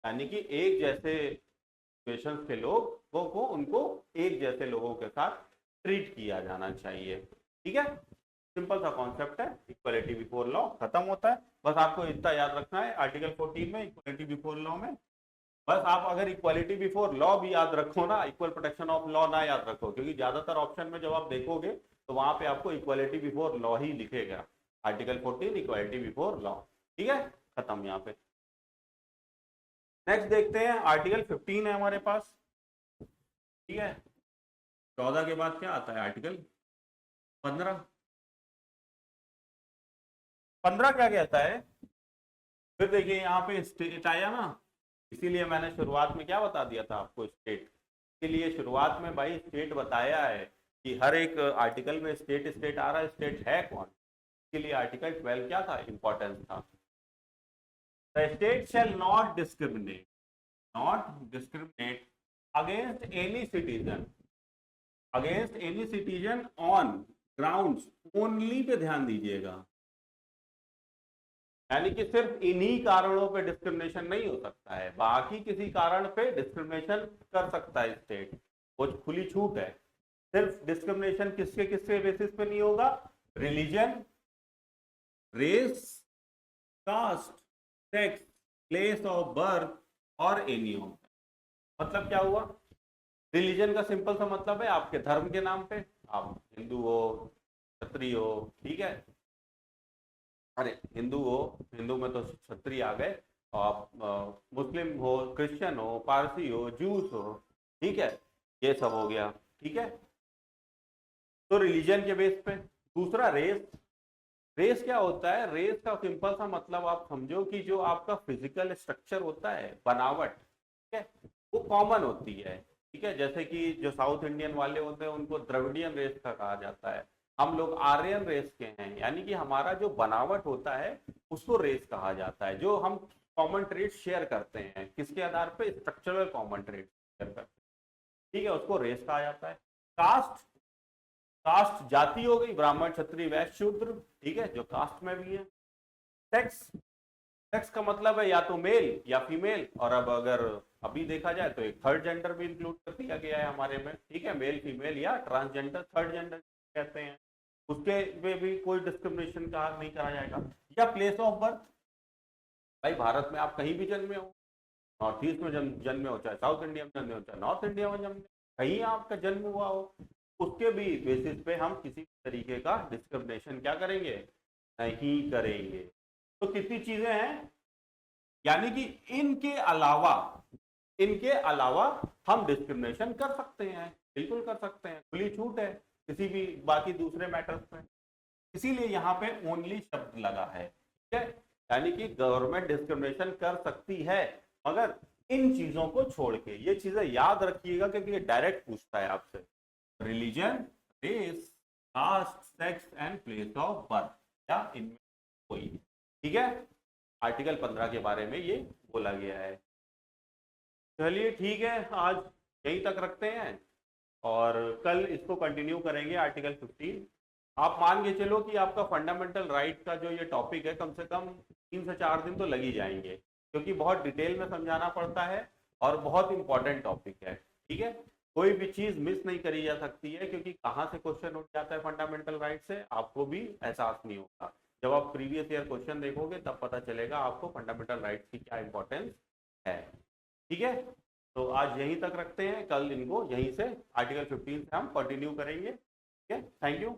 यानी कि एक जैसे सिचुएशंस के लोगों को उनको एक जैसे लोगों के साथ ट्रीट किया जाना चाहिए। ठीक है, सिंपल सा कॉन्सेप्ट है, इक्वलिटी बिफोर लॉ खत्म होता है। बस आपको इतना याद रखना है आर्टिकल 14 में, इक्वलिटी बिफोर लॉ में, बस आप अगर इक्वलिटी बिफोर लॉ भी याद रखो ना, इक्वल प्रोटेक्शन ऑफ लॉ ना याद रखो, क्योंकि ज्यादातर ऑप्शन में जब आप देखोगे तो वहां पे आपको इक्वलिटी बिफोर लॉ ही लिखेगा, आर्टिकल 14 इक्वलिटी बिफोर लॉ। ठीक है, खत्म यहाँ पे। नेक्स्ट देखते हैं, आर्टिकल 15 है हमारे पास। ठीक है, 14 के बाद क्या आता है, आर्टिकल 15। 15 क्या कहता है, फिर देखिए यहाँ पे स्टेट आया ना, इसीलिए मैंने शुरुआत में क्या बता दिया था आपको, स्टेट, इसीलिए शुरुआत में भाई स्टेट बताया है कि हर एक आर्टिकल में स्टेट स्टेट आ रहा है, स्टेट है कौन, इसलिए आर्टिकल 12 क्या था, इंपॉर्टेंस था। The state shall not discriminate against any citizen on grounds only pay ध्यान दीजिएगा, यानी कि सिर्फ इन्हीं कारणों पे डिस्क्रिमिनेशन नहीं हो सकता है, बाकी किसी कारण पे डिस्क्रिमिनेशन कर सकता है स्टेट, वो खुली छूट है। सिर्फ डिस्क्रिमिनेशन किसके किसके बेसिस पे नहीं होगा, religion, race, caste, sex, place of birth और एनी ऑफ। मतलब क्या हुआ, रिलीजन का सिंपल सा मतलब है आपके धर्म के नाम पे, आप हिंदू हो, क्षत्रिय हो, ठीक है, अरे हिंदू हो, हिंदू में तो क्षत्रिय आ गए, आप मुस्लिम हो, क्रिश्चियन हो, पारसी हो, जूस हो, ठीक है, ये सब हो गया। ठीक है, तो रिलीजन के बेस पे। दूसरा रेस, रेस क्या होता है, रेस का सिंपल सा मतलब आप समझो कि जो आपका फिजिकल स्ट्रक्चर होता है, बनावट, ठीक है, वो कॉमन होती है। ठीक है, जैसे कि जो साउथ इंडियन वाले होते हैं उनको द्रविडियन रेस का कहा जाता है, हम लोग आर्यन रेस के हैं, यानी कि हमारा जो बनावट होता है उसको रेस कहा जाता है, जो हम कॉमन ट्रेड शेयर करते हैं, किसके आधार पे, स्ट्रक्चरल कॉमन ट्रेड शेयर करते हैं, ठीक है, उसको रेस कहा जाता है। कास्ट, कास्ट जाति हो गई, ब्राह्मण, क्षत्रिय, वैश्य, शूद्र, ठीक है, जो कास्ट में भी है। सेक्स, सेक्स का मतलब है या तो मेल या फीमेल, और अब अगर अभी देखा जाए तो एक थर्ड जेंडर भी इंक्लूड कर दिया गया है हमारे में, ठीक है, मेल, फीमेल या ट्रांसजेंडर, थर्ड जेंडर कहते हैं, उसके में भी कोई डिस्क्रिमिनेशन का नहीं करा जाएगा। या प्लेस ऑफ बर्थ, भाई भारत में आप कहीं भी जन्मे हो, नॉर्थ ईस्ट में जन्मे हो, चाहे साउथ इंडिया में जन्मे हो, चाहे नॉर्थ इंडिया में जन्मे, कहीं आपका जन्म हुआ हो, उसके भी बेसिस पे हम किसी तरीके का डिस्क्रिमिनेशन क्या करेंगे, नहीं करेंगे। तो कितनी चीजें हैं, यानी कि इनके अलावा हम डिस्क्रिमिनेशन कर सकते हैं, बिल्कुल कर सकते हैं, खुली छूट है किसी भी बाकी दूसरे मैटर्स में, इसीलिए यहाँ पे ओनली शब्द लगा है। ठीक है, यानी कि गवर्नमेंट डिस्क्रिमिनेशन कर सकती है, मगर इन चीजों को छोड़ के, ये चीजें याद रखिएगा क्योंकि ये डायरेक्ट पूछता है आपसे, religion, race, caste, sex and place of birth, या इनमें कोई। ठीक है, आर्टिकल 15 के बारे में ये बोला गया है। चलिए ठीक है, आज यहीं तक रखते हैं और कल इसको कंटिन्यू करेंगे आर्टिकल 15। आप मान के चलो कि आपका फंडामेंटल राइट का जो ये टॉपिक है, कम से कम 3 से 4 दिन तो लग ही जाएंगे, क्योंकि बहुत डिटेल में समझाना पड़ता है और बहुत इंपॉर्टेंट टॉपिक है। ठीक है, कोई भी चीज मिस नहीं करी जा सकती है, क्योंकि कहाँ से क्वेश्चन उठ जाता है फंडामेंटल राइट से आपको भी एहसास नहीं होगा। जब आप प्रीवियस ईयर क्वेश्चन देखोगे तब पता चलेगा आपको फंडामेंटल राइट्स की क्या इंपॉर्टेंस है। ठीक है, तो आज यहीं तक रखते हैं, कल इनको यहीं से आर्टिकल 15 से हम कंटिन्यू करेंगे। ठीक है, थैंक यू।